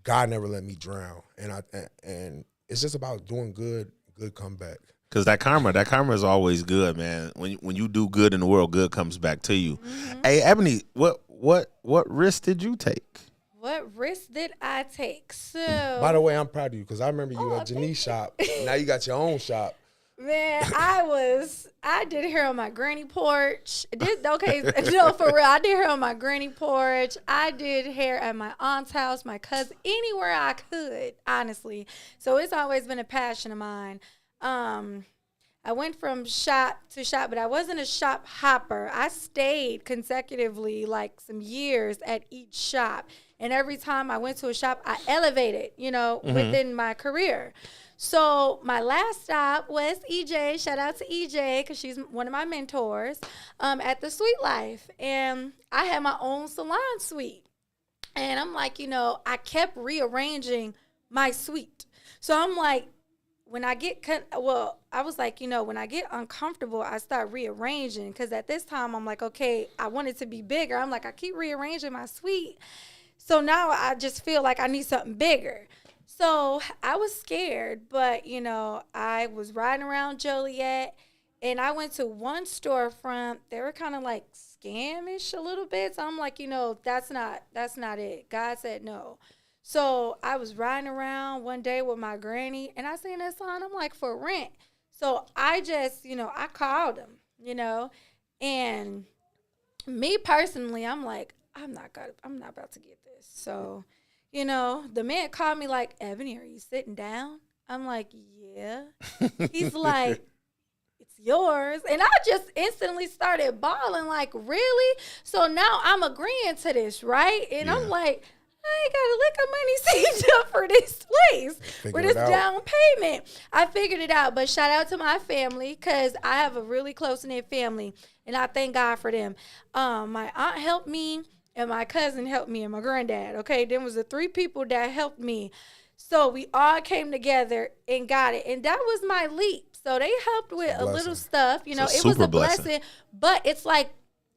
God never let me drown. And it's just about doing good comeback. Because that karma is always good, man. When you do good in the world, good comes back to you. Mm-hmm. Hey, Ebony, what risk did you take? What risk did I take? So, by the way, I'm proud of you because I remember you at Janice's shop. Now you got your own shop. Man, I did hair on my granny porch. No, for real. I did hair on my granny porch. I did hair at my aunt's house, my cousin, anywhere I could, honestly. So it's always been a passion of mine. I went from shop to shop, but I wasn't a shop hopper. I stayed consecutively like some years at each shop. And every time I went to a shop, I elevated, within my career. So my last stop was EJ. Shout out to EJ because she's one of my mentors at the Sweet Life. And I had my own salon suite. And I'm like, I kept rearranging my suite. So I'm like, when I get I was like, when I get uncomfortable, I start rearranging. Because at this time, I'm like, okay, I want it to be bigger. I'm like, I keep rearranging my suite. So now I just feel like I need something bigger. So I was scared, but, I was riding around Joliet, and I went to one storefront. They were kind of like scamish a little bit. So I'm like, that's not it. God said no. So I was riding around one day with my granny, and I seen that sign. I'm like, for rent. So I just, I called him, and me personally, I'm like, I'm not about to get this. So, the man called me like, Ebony, are you sitting down? I'm like, yeah. He's like, it's yours. And I just instantly started bawling like, really? So now I'm agreeing to this, right? And I'm like, I ain't got a lick of money saved up for this place, for this down payment. I figured it out, but shout out to my family because I have a really close-knit family, and I thank God for them. My aunt helped me, and my cousin helped me, and my granddad, okay? There was the 3 people that helped me. So we all came together and got it, and that was my leap. So they helped with a little stuff. It was a blessing, but it's like,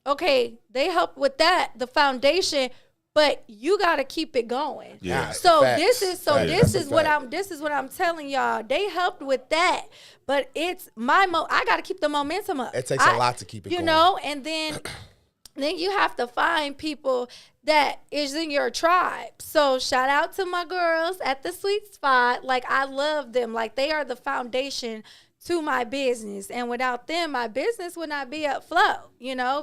okay, they helped with that, the foundation, but you got to keep it going. Yeah. So Facts. this is what I'm telling y'all. They helped with that, but it's I got to keep the momentum up. It takes a lot to keep it going. And then you have to find people that is in your tribe. So shout out to my girls at the Sweet Spot. Like, I love them. Like, they are the foundation to my business. And without them, my business would not be afloat,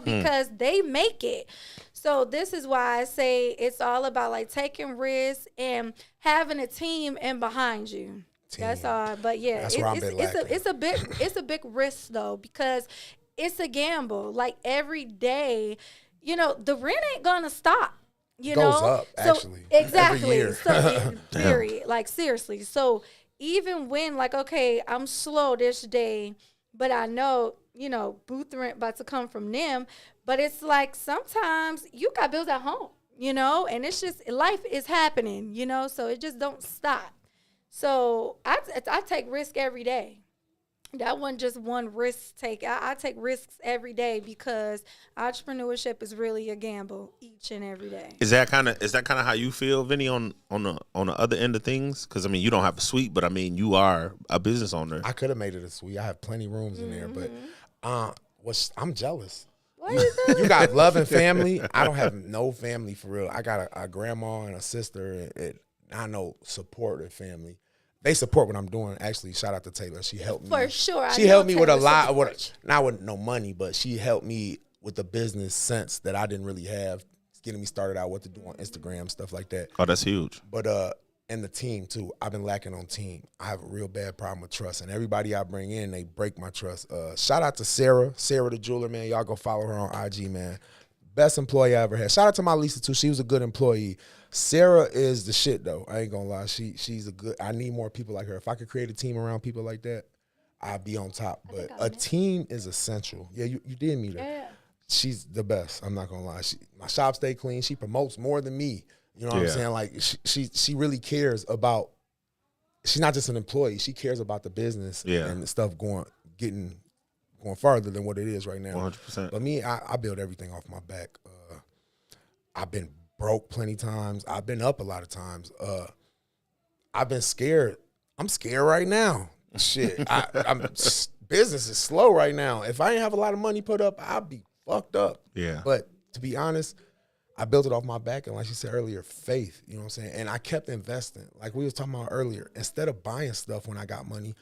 because they make it. So this is why I say it's all about like taking risks and having a team in behind you. That's all. But yeah, it's a big risk though, because it's a gamble. Like every day, the rent ain't gonna stop. Goes up, actually. Exactly. Every year. So period. Like seriously. So even when like, okay, I'm slow this day, but I know, booth rent about to come from them. But it's like sometimes you got bills at home, and it's just life is happening, so it just don't stop. So I take risk every day. That wasn't just one risk take. I take risks every day because entrepreneurship is really a gamble each and every day. Is that kind of how you feel, Vinny, on the other end of things? Because you don't have a suite, but you are a business owner. I could have made it a suite. I have plenty of rooms in there, but I'm jealous. You got love and family. I don't have no family for real. I got a grandma and a sister, and I know supportive family. They support what I'm doing. Actually, shout out to Taylor. She helped me. For sure. She helped me with a lot. Not with no money, but she helped me with the business sense that I didn't really have. getting me started out what to do on Instagram, stuff like that. Oh, that's huge. But and the team too. I've been lacking on team. I have a real bad problem with trust, and everybody I bring in, they break my trust. Shout out to Sarah the jeweler, man. Y'all go follow her on IG, man. Best employee I ever had. Shout out to my Lisa too. She was a good employee. Sarah is the shit though. I ain't gonna lie. She's a good. I need more people like her. If I could create a team around people like that, I'd be on top. But a team is essential. Yeah, you did meet her. Yeah. She's the best. I'm not gonna lie. My shop stay clean. She promotes more than me. You know what I'm saying? Like she really cares about. She's not just an employee. She cares about the business and the stuff going farther than what it is right now. 100%. But me, I build everything off my back. I've been broke plenty times. I've been up a lot of times. I've been scared. I'm scared right now. Shit, business is slow right now. If I ain't have a lot of money put up, I'd be fucked up. Yeah. But to be honest, I built it off my back, and like you said earlier, faith, you know what I'm saying? And I kept investing. Like we was talking about earlier, instead of buying stuff when I got money,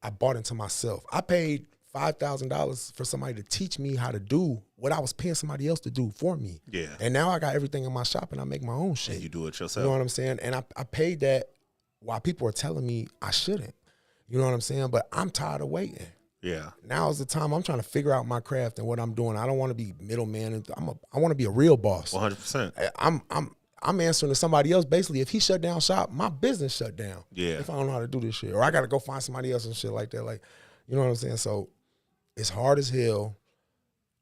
I bought into myself. I paid $5,000 for somebody to teach me how to do what I was paying somebody else to do for me. Yeah. And now I got everything in my shop, and I make my own shit. And you do it yourself. You know what I'm saying? And I paid that while people are telling me I shouldn't. You know what I'm saying? But I'm tired of waiting. Yeah. Now is the time I'm trying to figure out my craft and what I'm doing. I don't want to be middleman. I want to be a real boss. 100%. I'm answering to somebody else. Basically, if he shut down shop, my business shut down. Yeah. If I don't know how to do this shit, or I got to go find somebody else and shit like that. Like, you know what I'm saying? So it's hard as hell.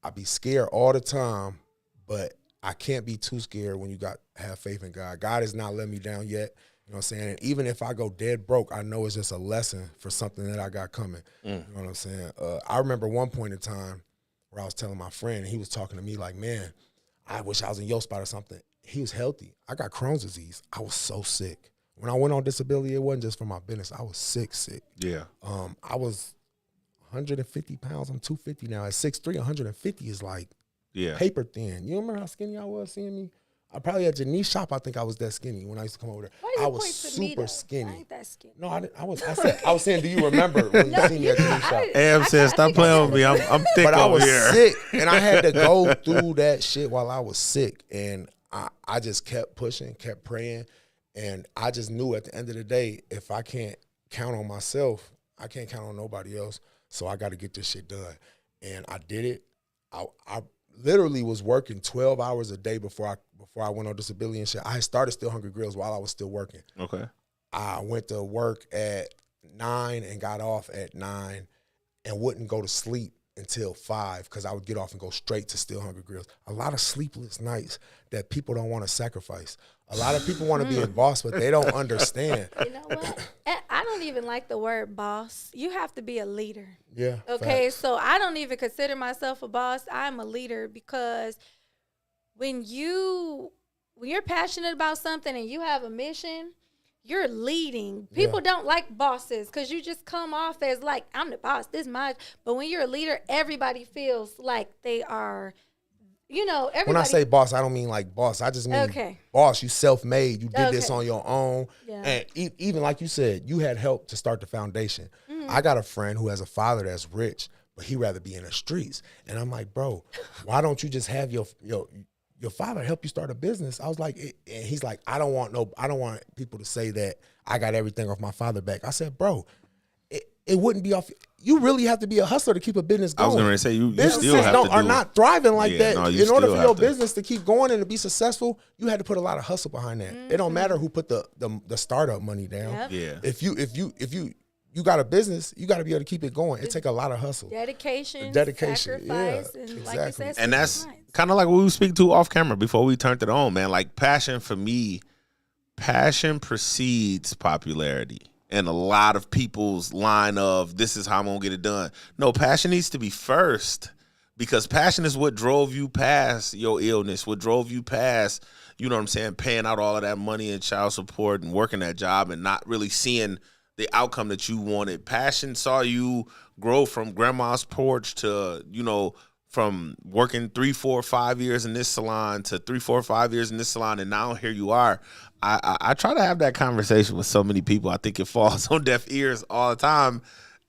I be scared all the time, but I can't be too scared when you have faith in God. God has not let me down yet. You know what I'm saying? And even if I go dead broke, I know it's just a lesson for something that I got coming. You know what I'm saying? I remember one point in time where I was telling my friend, and he was talking to me like, man, I wish I was in your spot or something. He was healthy. I got Crohn's disease. I was so sick. When I went on disability, it wasn't just for my business. I was sick. Yeah. I was 150 pounds. I'm 250 now. At 6'3", 150 is like paper thin. You remember how skinny I was seeing me? I probably at Janice's shop, I think I was that skinny when I used to come over there. I was super skinny. I ain't that skinny. No, I was saying, do you remember when you seen me at Janice's shop? Am said, stop playing with me. I'm thick But I over was here. sick, and I had to go through that shit while I was sick. And I just kept pushing, kept praying. And I just knew at the end of the day, if I can't count on myself, I can't count on nobody else. So I got to get this shit done. And I did it. I literally was working 12 hours a day before I went on disability and shit. I had started Still Hungry Grills while I was still working. Okay. I went to work at 9 and got off at 9 and wouldn't go to sleep until 5 because I would get off and go straight to Still Hungry Grills. A lot of sleepless nights that people don't want to sacrifice. A lot of people want to be a boss, but they don't understand. You know what? I don't even like the word boss. You have to be a leader. Yeah. Okay, facts. so I don't even consider myself a boss. I'm a leader because when you're passionate about something and you have a mission, you're leading. People don't like bosses because you just come off as like, I'm the boss, this is mine. But when you're a leader, everybody feels like they are, everybody. When I say boss, I don't mean like boss. I just mean boss. You self-made. You did this on your own. Yeah. And even like you said, you had help to start the foundation. Mm-hmm. I got a friend who has a father that's rich, but he'd rather be in the streets. And I'm like, bro, why don't you just have your father help you start a business? I was like, and he's like, I don't want people to say that I got everything off my father back. I said, bro, it wouldn't be off. You really have to be a hustler to keep a business going. I was going to say, you businesses still have to are not thriving like that. No, in order for your business to keep going and to be successful, you had to put a lot of hustle behind that. Mm-hmm. It don't matter who put the startup money down. Yep. Yeah. If you got a business, you got to be able to keep it going. It take a lot of hustle. Dedication, sacrifice, and exactly. like you said, and that's kind of like what we were speaking to off camera before we turned it on, man. Like passion for me, passion precedes popularity. And a lot of people's line of, this is how I'm going to get it done. No, passion needs to be first, because passion is what drove you past your illness, what drove you past, you know what I'm saying, paying out all of that money and child support and working that job and not really seeing the outcome that you wanted. Passion saw you grow from grandma's porch to, from working 3, 4, 5 years in this salon to 3, 4, 5 years in this salon, and now here you are. I try to have that conversation with so many people. I think it falls on deaf ears all the time.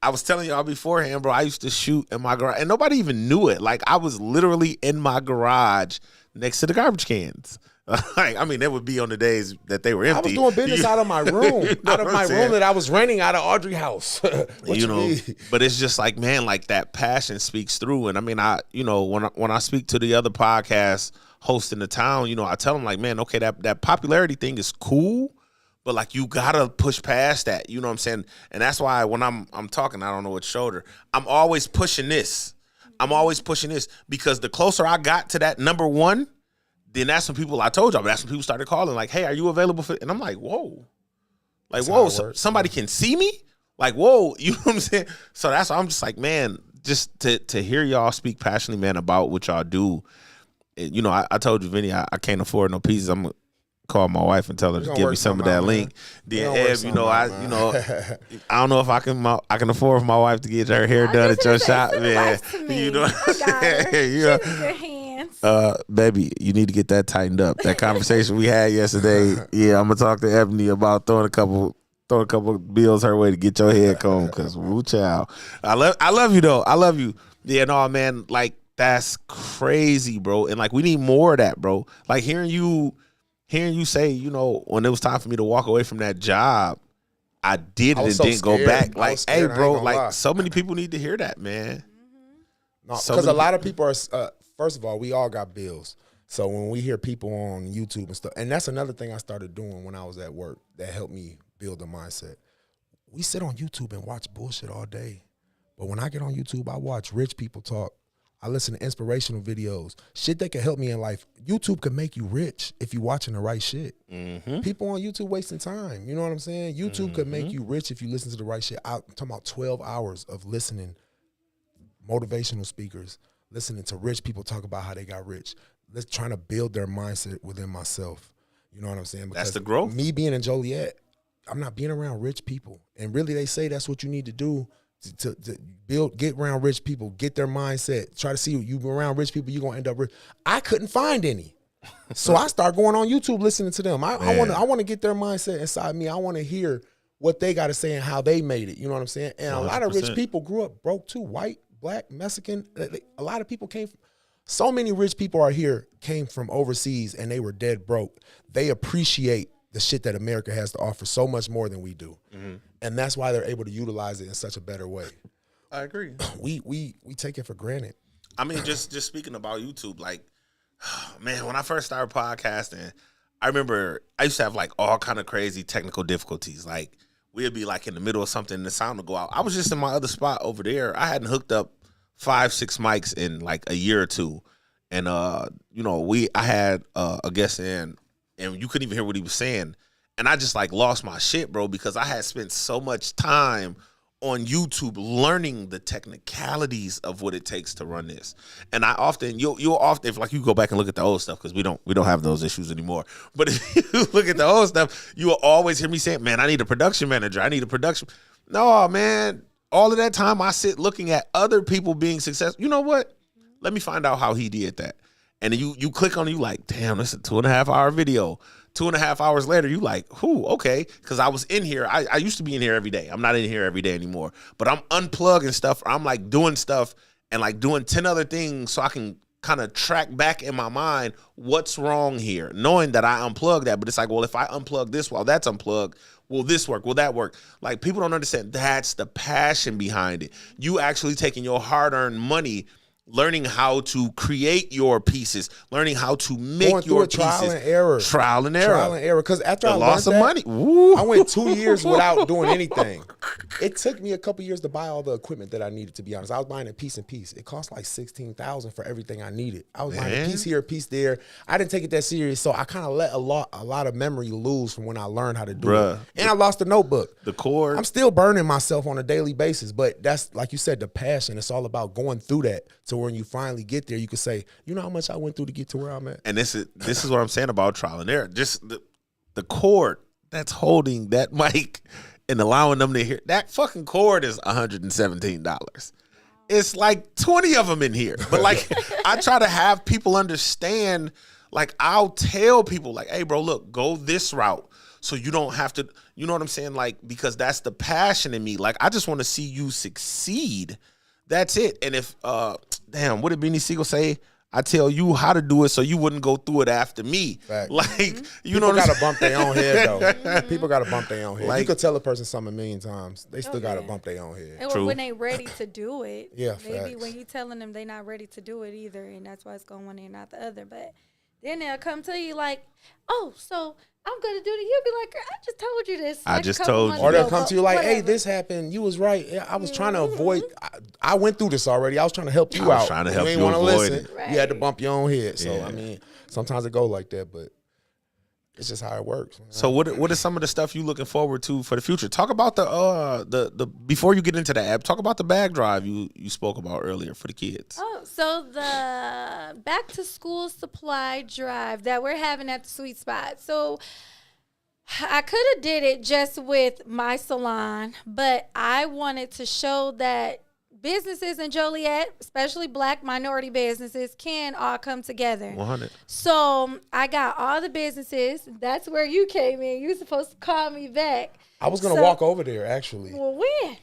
I was telling y'all beforehand, bro, I used to shoot in my garage and nobody even knew it. Like I was literally in my garage next to the garbage cans. Like, I mean, that would be on the days that they were empty. I was doing business out of my room, out of my room that I was renting out of Audrey House. you know, but it's just like, man, like that passion speaks through. And I mean, when I speak to the other podcast hosts in the town, you know, I tell them like, man, okay, that popularity thing is cool, but like you gotta push past that. You know what I'm saying? And that's why when I'm talking, I don't know what shoulder, I'm always pushing this. I'm always pushing this because the closer I got to that number one, then that's when people, I told y'all, but that's when people started calling like, hey, are you available for, and I'm like, whoa. Like, whoa, somebody can see me? Like, whoa, you know what I'm saying? So that's why I'm just like, man, just to hear y'all speak passionately, man, about what y'all do. You know, I told you, Vinny, I can't afford no pieces. I'm gonna call my wife and tell her to give me some of that link. Then Ev, you know, I don't know if I can afford for my wife to get her hair done at your shop, man. You know what I'm saying? You know. Good hands. Baby, you need to get that tightened up. That conversation we had yesterday. Yeah, I'm gonna talk to Ebony about throwing a couple bills her way to get your head combed. Cause woo child, I love you though. I love you. Yeah, no, man. Like that's crazy, bro. And like we need more of that, bro. Like hearing you say, you know, when it was time for me to walk away from that job, I did it and didn't go back. Like, hey, bro, like so many people need to hear that, man. No, because a lot of people are. First of all, we all got bills. So when we hear people on YouTube and stuff, and that's another thing I started doing when I was at work that helped me build a mindset. We sit on YouTube and watch bullshit all day. But when I get on YouTube, I watch rich people talk. I listen to inspirational videos, shit that can help me in life. YouTube can make you rich if you're watching the right shit. Mm-hmm. People on YouTube wasting time. You know what I'm saying? YouTube could make you rich if you listen to the right shit. I'm talking about 12 hours of listening, motivational speakers, listening to rich people talk about how they got rich. Let's trying to build their mindset within myself. You know what I'm saying? Because that's the growth. Me being in Joliet, I'm not being around rich people. And really they say that's what you need to do to get around rich people, get their mindset. Try to see you around rich people, you're going to end up rich. I couldn't find any. So I start going on YouTube listening to them. I want to get their mindset inside me. I want to hear what they got to say and how they made it. You know what I'm saying? And 100%. A lot of rich people grew up broke too, white, Black, Mexican. A lot of people came from, so many rich people are here, came from overseas and they were dead broke. They appreciate the shit that America has to offer so much more than we do. Mm-hmm. And that's why they're able to utilize it in such a better way. I agree. We take it for granted. I mean, just speaking about YouTube, like, man, when I first started podcasting, I remember I used to have like all kind of crazy technical difficulties. Like, we'd be like in the middle of something and the sound would go out. I was just in my other spot over there. I hadn't hooked up 5-6 mics in like a year or two. And, you know, I had a guest in and you couldn't even hear what he was saying. And I just like lost my shit, bro, because I had spent so much time on YouTube learning the technicalities of what it takes to run this. And I often, you'll often, if like you go back and look at the old stuff, because we don't have those issues anymore. But if you look at the old stuff, you will always hear me saying, man, I need a production manager. I need a production. No, man, all of that time I sit looking at other people being successful. You know what? Let me find out how he did that. And then you click on it, you like, damn, that's a 2.5 hour video. 2.5 hours later, you like, whoo, okay. Because I was in here. I used to be in here every day. I'm not in here every day anymore. But I'm unplugging stuff. Or I'm like doing stuff and like doing 10 other things so I can kind of track back in my mind what's wrong here, knowing that I unplugged that. But it's like, well, if I unplug this while that's unplugged, will this work? Will that work? Like, people don't understand that's the passion behind it. You actually taking your hard-earned money, learning how to create your pieces, learning how to make your pieces. Trial and error. Trial and error. Because after I lost some money, I went 2 years without doing anything. It took me a couple years to buy all the equipment that I needed, to be honest. I was buying a piece in piece. It cost like $16,000 for everything I needed. I was buying a piece here, a piece there. I didn't take it that serious, so I kind of let a lot of memory lose from when I learned how to do it. And I lost the notebook. The cord. I'm still burning myself on a daily basis, but that's, like you said, the passion. It's all about going through that. So when you finally get there, you can say, you know how much I went through to get to where I'm at. And this is what I'm saying about trial and error. Just the cord that's holding that mic and allowing them to hear that fucking cord is $117. It's like 20 of them in here. But like, I try to have people understand, Like I'll tell people like, hey bro, look, go this route. So you don't have to, you know what I'm saying? Like, because that's the passion in me. Like, I just want to see you succeed. That's it. And if, damn, what did Beanie Siegel say? I tell you how to do it so you wouldn't go through it after me. Fact. Like, you People know what got I'm to bump their own head, though. People got to bump their own head. Like- you could tell a person something a million times. They still got to yeah. bump their own head. And True. when they ready to do it, Yeah, maybe facts. when you telling them they not ready to do it either, and that's why it's going one ear, not the other. But then they'll come to you like, oh, so I'm gonna do it. You'll be like, girl, I just told you this. I like, a just couple told months you. Or they'll ago, come but to you like, hey, whatever. this happened. You was right. Yeah, I was trying to avoid. I went through this already. I was trying to help you I was out. trying to You help ain't you wanna avoid listen. it. You had to Right. bump your own head. So, Yeah. I mean, sometimes it go like that, but it's just how it works. Man. So what is some of the stuff you looking forward to for the future? Talk about the before you get into the app, talk about the bag drive you spoke about earlier for the kids. Oh, so the back to school supply drive that we're having at the Sweet Spot. So I could have did it just with my salon, but I wanted to show that businesses in Joliet, especially Black minority businesses, can all come together. 100. So I got all the businesses. That's where you came in. You were supposed to call me back. I was going to So- walk over there, actually. Well, when?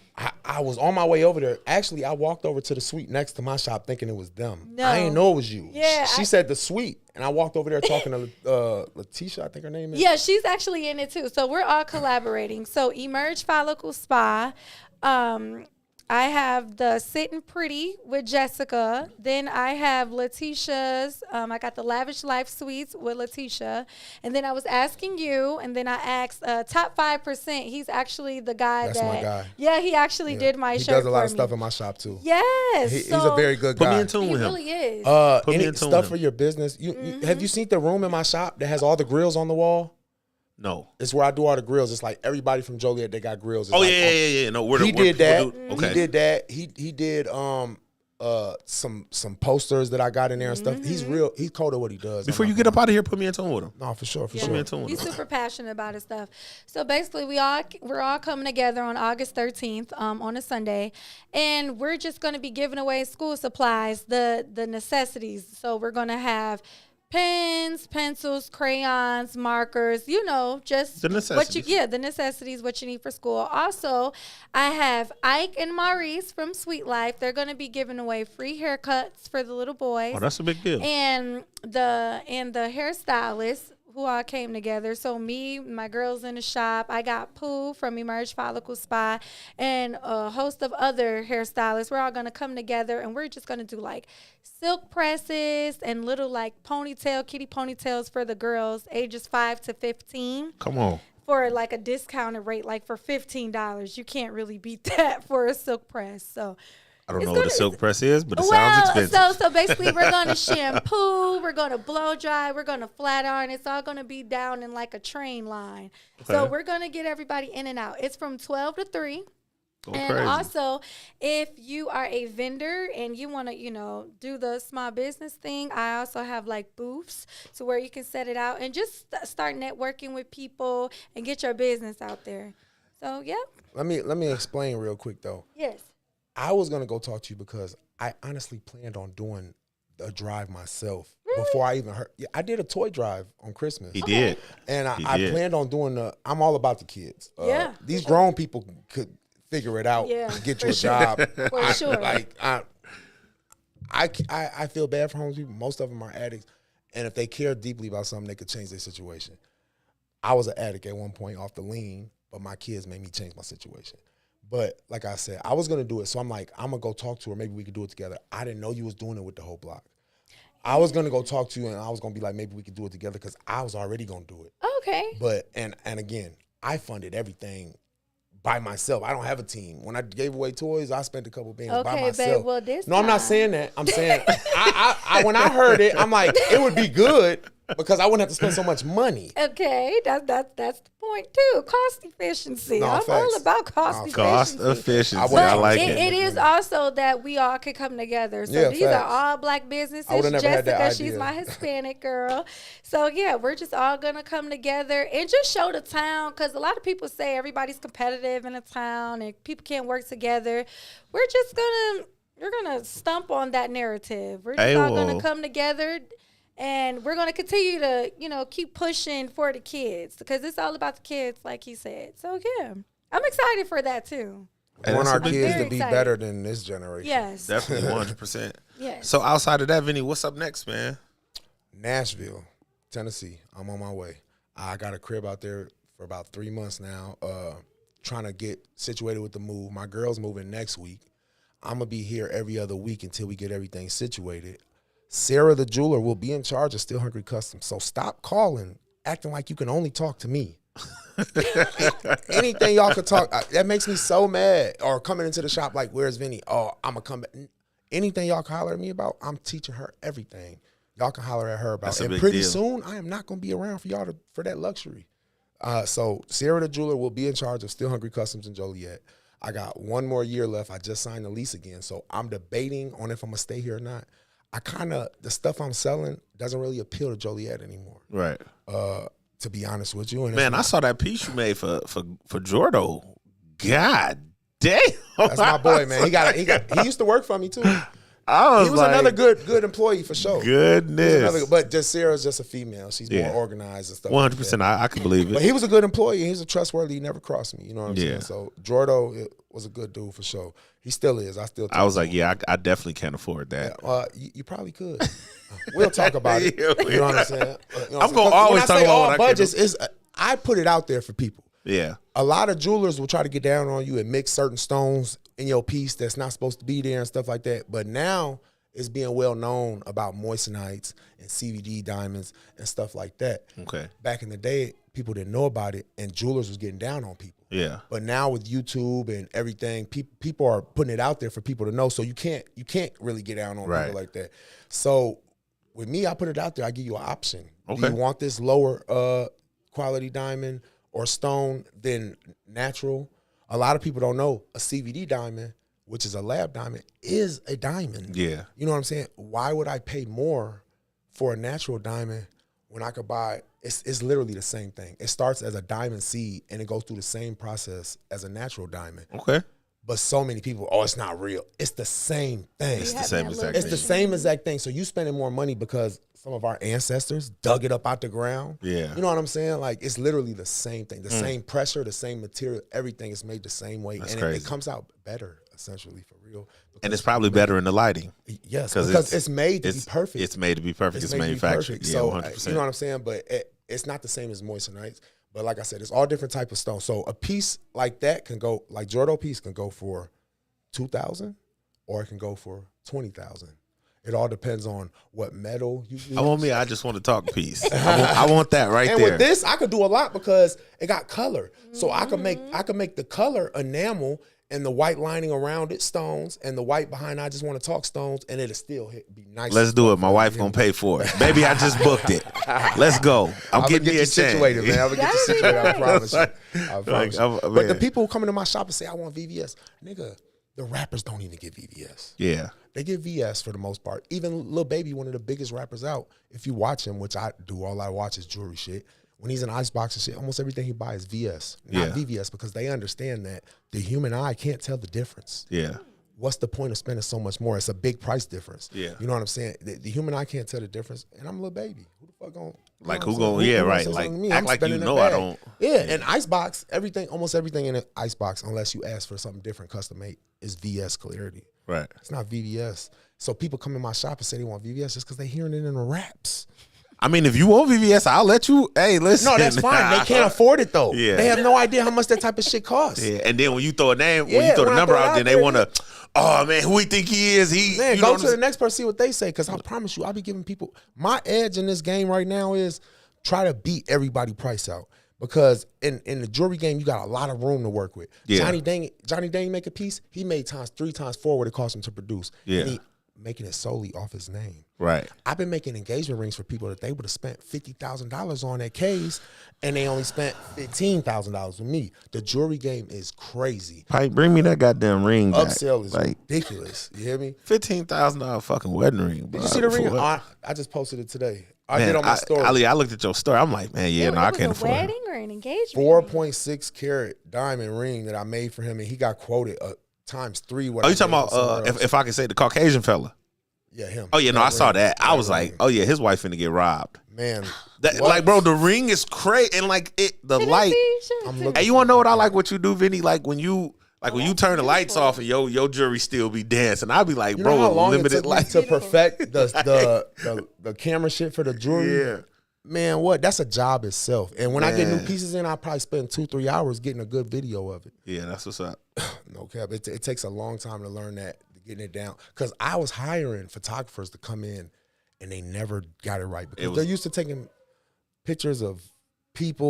I was on my way over there. Actually, I walked over to the suite next to my shop thinking it was them. No. I didn't know it was you. Yeah, She said the suite. And I walked over there talking to Letitia, I think her name is. Yeah, she's actually in it too. So we're all collaborating. So Emerge Follicle Spa. I have the Sitting Pretty with Jessica. Then I have Letitia's. I got the Lavish Life Suites with Letitia. And then I was asking you, and then I asked Top 5%. He's actually the guy That's that. my guy. Yeah, he actually did my He shirt does a lot for of stuff me. in my shop, too. Yes. He's a very good Put guy. me in tune He with him. really is. Put me Any in tune stuff with for him. your business? You have you seen the room in my shop that has all the grills on the wall? No. It's where I do all the grills. It's like everybody from Joliet, they got grills. It's Oh like yeah. No, where He where did people that. do- okay. He did that. He did some posters that I got in there and stuff. He's cold at what he does. Before I'm you not get up gonna- out of here, put me in tune with him. No, for sure, for Yeah. Put me sure. in tune with He's him. super passionate about his stuff. So basically, we're all coming together on August 13th on a Sunday, and we're just going to be giving away school supplies, the necessities. So we're going to have pens, pencils, crayons, markers, just The necessities. the necessities, what you need for school. Also, I have Ike and Maurice from Sweet Life. They're going to be giving away free haircuts for the little boys. Oh, that's a big deal. And the hairstylist who all came together. So me, my girls in the shop, I got Pooh from Emerge Follicle Spa, and a host of other hairstylists. We're all gonna come together, and we're just gonna do like silk presses and little like kitty ponytails for the girls ages 5 to 15. Come on. For like a discounted rate, like for $15. You can't really beat that for a silk press. So I don't It's know what a gonna- silk press is, but it sounds expensive. so basically we're gonna shampoo, we're gonna blow dry, we're gonna flat iron. It's all gonna be down in like a train line. So Okay. we're gonna get everybody in and out. It's from 12 to 3. Go And crazy. also, if you are a vendor and you want to, do the small business thing, I also have like booths to where you can set it out and just start networking with people and get your business out there. So, yep. Let me explain real quick though. Yes. I was gonna go talk to you because I honestly planned on doing a drive myself before I even heard. Yeah, I did a toy drive on Christmas. He did. And He I did. planned on doing I'm all about the kids. Yeah. These grown people could figure it out, Yeah, get for you a sure. job. For sure. I feel bad for homeless people. Most of them are addicts. And if they care deeply about something, they could change their situation. I was an addict at one point off the lean, but my kids made me change my situation. But like I said, I was going to do it. So I'm like, I'm going to go talk to her. Maybe we could do it together. I didn't know you was doing it with the whole block. I was going to go talk to you, and I was going to be like, maybe we could do it together because I was already going to do it. Okay. But, and again, I funded everything by myself. I don't have a team. When I gave away toys, I spent a couple bands by Okay, myself. babe. Well, this No, I'm not time- saying that. I'm saying, I when I heard it, I'm like, it would be good because I wouldn't have to spend so much money. Okay, that's the point too. Cost efficiency. No, I'm all facts. about cost efficiency. Cost efficiency. I I, wouldn't- like it it. is also that we all could come together. So Yeah, these are facts. all Black businesses. I would've never had that Jessica, she's idea. my Hispanic girl. So yeah, we're just all gonna come together and just show the town, because a lot of people say everybody's competitive in a town and people can't work together. We're gonna stump on that narrative. We're just all Hey, gonna well. come together And we're going to continue to, keep pushing for the kids because it's all about the kids, like he said. So, yeah, I'm excited for that, too. I want our I'm kids very to be excited. better than this generation. Yes. Definitely 100%. Yes. So outside of that, Vinny, what's up next, man? Nashville, Tennessee. I'm on my way. I got a crib out there for about 3 months now, trying to get situated with the move. My girl's moving next week. I'm going to be here every other week until we get everything situated. Sarah the jeweler will be in charge of Still Hungry Customs. So stop calling, acting like you can only talk to me. Anything y'all could talk, that makes me so mad. Or coming into the shop like, where's Vinny? Oh, I'm going to come back. Anything y'all can holler at me about, I'm teaching her everything. Y'all can holler at her about. That's a And big pretty deal. soon, I am not going to be around for y'all for that luxury. So Sarah the jeweler will be in charge of Still Hungry Customs in Joliet. I got 1 more year left. I just signed the lease again. So I'm debating on if I'm going to stay here or not. The stuff I'm selling doesn't really appeal to Joliet anymore. Right. To be honest with you. And Man, I saw that piece you made for Jordo. God damn. that's my boy, man. He used to work for me too. I was He was like, another good employee for sure. Goodness. But just Sarah's just a female. She's Yeah. more organized and stuff. 100%. Like I can believe but it. he was a good employee. He was a trustworthy. He never crossed me. You know what I'm Yeah. saying? So Jordo was a good dude for sure. He still is. I still. I was talk like, to him. yeah, I definitely can't afford that. You probably could. We'll talk about it. Yeah, You know what I'm saying? You know what I'm saying? gonna 'Cause always when I talk say about all what I can budgets. do. I put it out there for people. Yeah. A lot of jewelers will try to get down on you and mix certain stones in your piece that's not supposed to be there and stuff like that. But now it's being well known about moissanites and CVD diamonds and stuff like that. Okay. Back in the day, people didn't know about it, and jewelers was getting down on people. Yeah. But now with YouTube and everything, people are putting it out there for people to know. So you can't really get down on Right. people like that. So with me, I put it out there. I give you an option. Okay. Do you want this lower quality diamond or stone than natural? A lot of people don't know a CVD diamond, which is a lab diamond, is a diamond. Yeah. You know what I'm saying? Why would I pay more for a natural diamond when I could buy? It's literally the same thing. It starts as a diamond seed and it goes through the same process as a natural diamond. Okay. But so many people, it's not real. It's the same thing. It's You the have same that exact look. It's the same exact thing. So you spending more money because some of our ancestors dug it up out the ground. Yeah. You know what I'm saying? Like, it's literally the same thing. The same pressure, the same material, everything is made the same way. That's and crazy. it comes out better, essentially, for real. And it's probably better in the lighting. Yes, 'Cause because it's made to be perfect. It's made to be perfect. It's made to be manufactured. perfect. Yeah, So, 100%. you know what I'm saying? But it's not the same as moissanites. But like I said, it's all different type of stones. So a piece like that can go, like Jordo piece can go for $2,000 or it can go for $20,000. It all depends on what metal you use. I just want to talk piece. I want that right And there. with this, I could do a lot because it got color. So I could make the color enamel and the white lining around it stones and the white behind I just want to talk stones and it'll still be nice. Let's do it. My wife gonna pay for it. Baby, I just booked it. Let's go. I'm getting me a chance. situated, man. I'm gonna get you That'd be situated. I great. promise you. I promise you. I'm- But the man. people who come into my shop and say I want VVS, nigga, the rappers don't even get VVS. Yeah. They get VS for the most part. Even Lil Baby, one of the biggest rappers out, if you watch him, which I do, all I watch is jewelry shit. When he's in Icebox and shit, almost everything he buys is VS, not Yeah. VVS, because they understand that the human eye can't tell the difference. Yeah. What's the point of spending so much more? It's a big price difference. Yeah. You know what I'm saying? The human eye can't tell the difference. And I'm Lil Baby. Who the fuck gonna... Like, you know who what I'm gonna- saying? yeah, Who gonna right. say Like, something to me? act I'm like you spending that know I bag. don't. Yeah, and Icebox, almost everything in an Icebox, unless you ask for something different, custom made, is VS clarity. Right. It's not VVS. So people come in my shop and say they want VVS just because they hearing it in the raps. I mean, if you want VVS, I'll let you. Hey, listen. No, that's fine. They can't afford it though. Yeah. They have no idea how much that type of shit costs. Yeah, and then when you throw a name, when you Yeah, throw the when I number throw it out, out then they there, want to. Oh man, who he think he is? He Man, you go know to the next person, see what they say. Because I promise you, I'll be giving people my edge in this game right now is try to beat everybody price out. Because in the jewelry game, you got a lot of room to work with. Yeah. Johnny Dang make a piece, he made times 3 times 4 what it cost him to produce. Yeah. And he making it solely off his name. Right. I've been making engagement rings for people that they would have spent $50,000 on that case, and they only spent $15,000 with me. The jewelry game is crazy. Pipe, bring me that goddamn ring back. Upsell is like ridiculous. You hear me? $15,000 fucking wedding ring. Did you see the ring? I just posted it today. I Man, did on my story. Ali, I looked at your story. I'm like, man, yeah, no, I It can't was a afford it. wedding or an engagement? ring? 4.6 carat diamond ring that I made for him, and he got quoted times 3. What Oh, I you talking made about for somewhere else. if I can say the Caucasian fella? Yeah, him. Oh yeah, no, That I saw ring. that. I was like, oh yeah, his wife finna get robbed. Man, That, what? like, bro, the ring is crazy, and like the light. I'm looking. Hey, you wanna know what I like? What you do, Vinny? Like when you turn the lights off and your jury still be dancing. I'd be like, You bro, know how long it limited took me light. to perfect the camera shit for the jewelry? Yeah. Man, what? That's a job itself. And when I get new Man. pieces in, I probably spend 2-3 hours getting a good video of it. Yeah, that's what's up. No cap. It takes a long time to learn that, getting it down. Because I was hiring photographers to come in, and they never got it right because they're used to taking pictures of people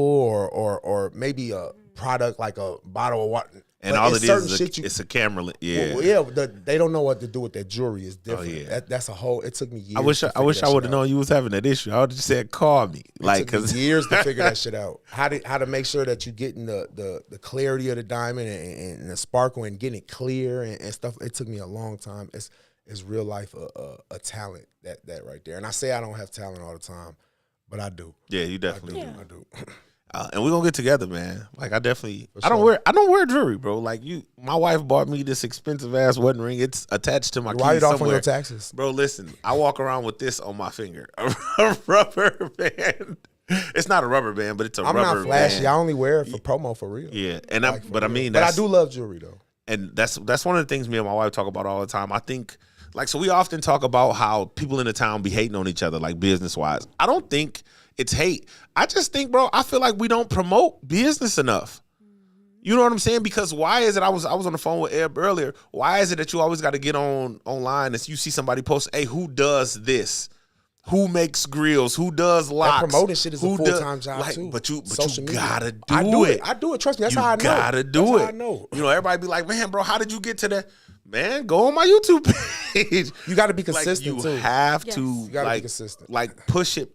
or maybe a product like a bottle of water. And But all it's it certain is shit it's a camera. Yeah. Well, they don't know what to do with that jewelry. It's different. yeah. That's a whole. It took me years. I wish to I would figure that have shit known out. you was having that issue. I would have just said call me, like, It took me cause years to figure that shit out. How to make sure that you getting the clarity of the diamond and the sparkle and getting it clear and stuff. It took me a long time. It's real life a talent that right there. And I say I don't have talent all the time, but I do. yeah, you definitely do. I do. And we're gonna get together, man. Like I definitely, For I don't sure. wear jewelry, bro. Like my wife bought me this expensive ass wedding ring. It's attached to my Write keys it off on somewhere. your taxes. Bro, listen, I walk around with this on my finger, a rubber band. It's not a rubber band, but it's a I'm rubber not flashy. band. I only wear it for promo for real. Yeah, and Like, for but I real. mean, but I that's, do love jewelry though. and that's one of the things me and my wife talk about all the time. I think, like, so we often talk about how people in the town be hating on each other, like business wise. I don't think it's hate. I just think, bro, I feel like we don't promote business enough. You know what I'm saying? Because why is it? I was on the phone with Eb earlier. Why is it that you always got to get online and you see somebody post, hey, who does this? Who makes grills? Who does locks? promoting shit is a Who full-time does- job, too. But you Social media. gotta do I do it. I do it. Trust me. That's You how I know. gotta do That's it. How I know. You know, everybody be like, man, bro, how did you get to that? Man, go on my YouTube page. You got to be Like, consistent you too. have Yes. to, You gotta be like, consistent. like push it.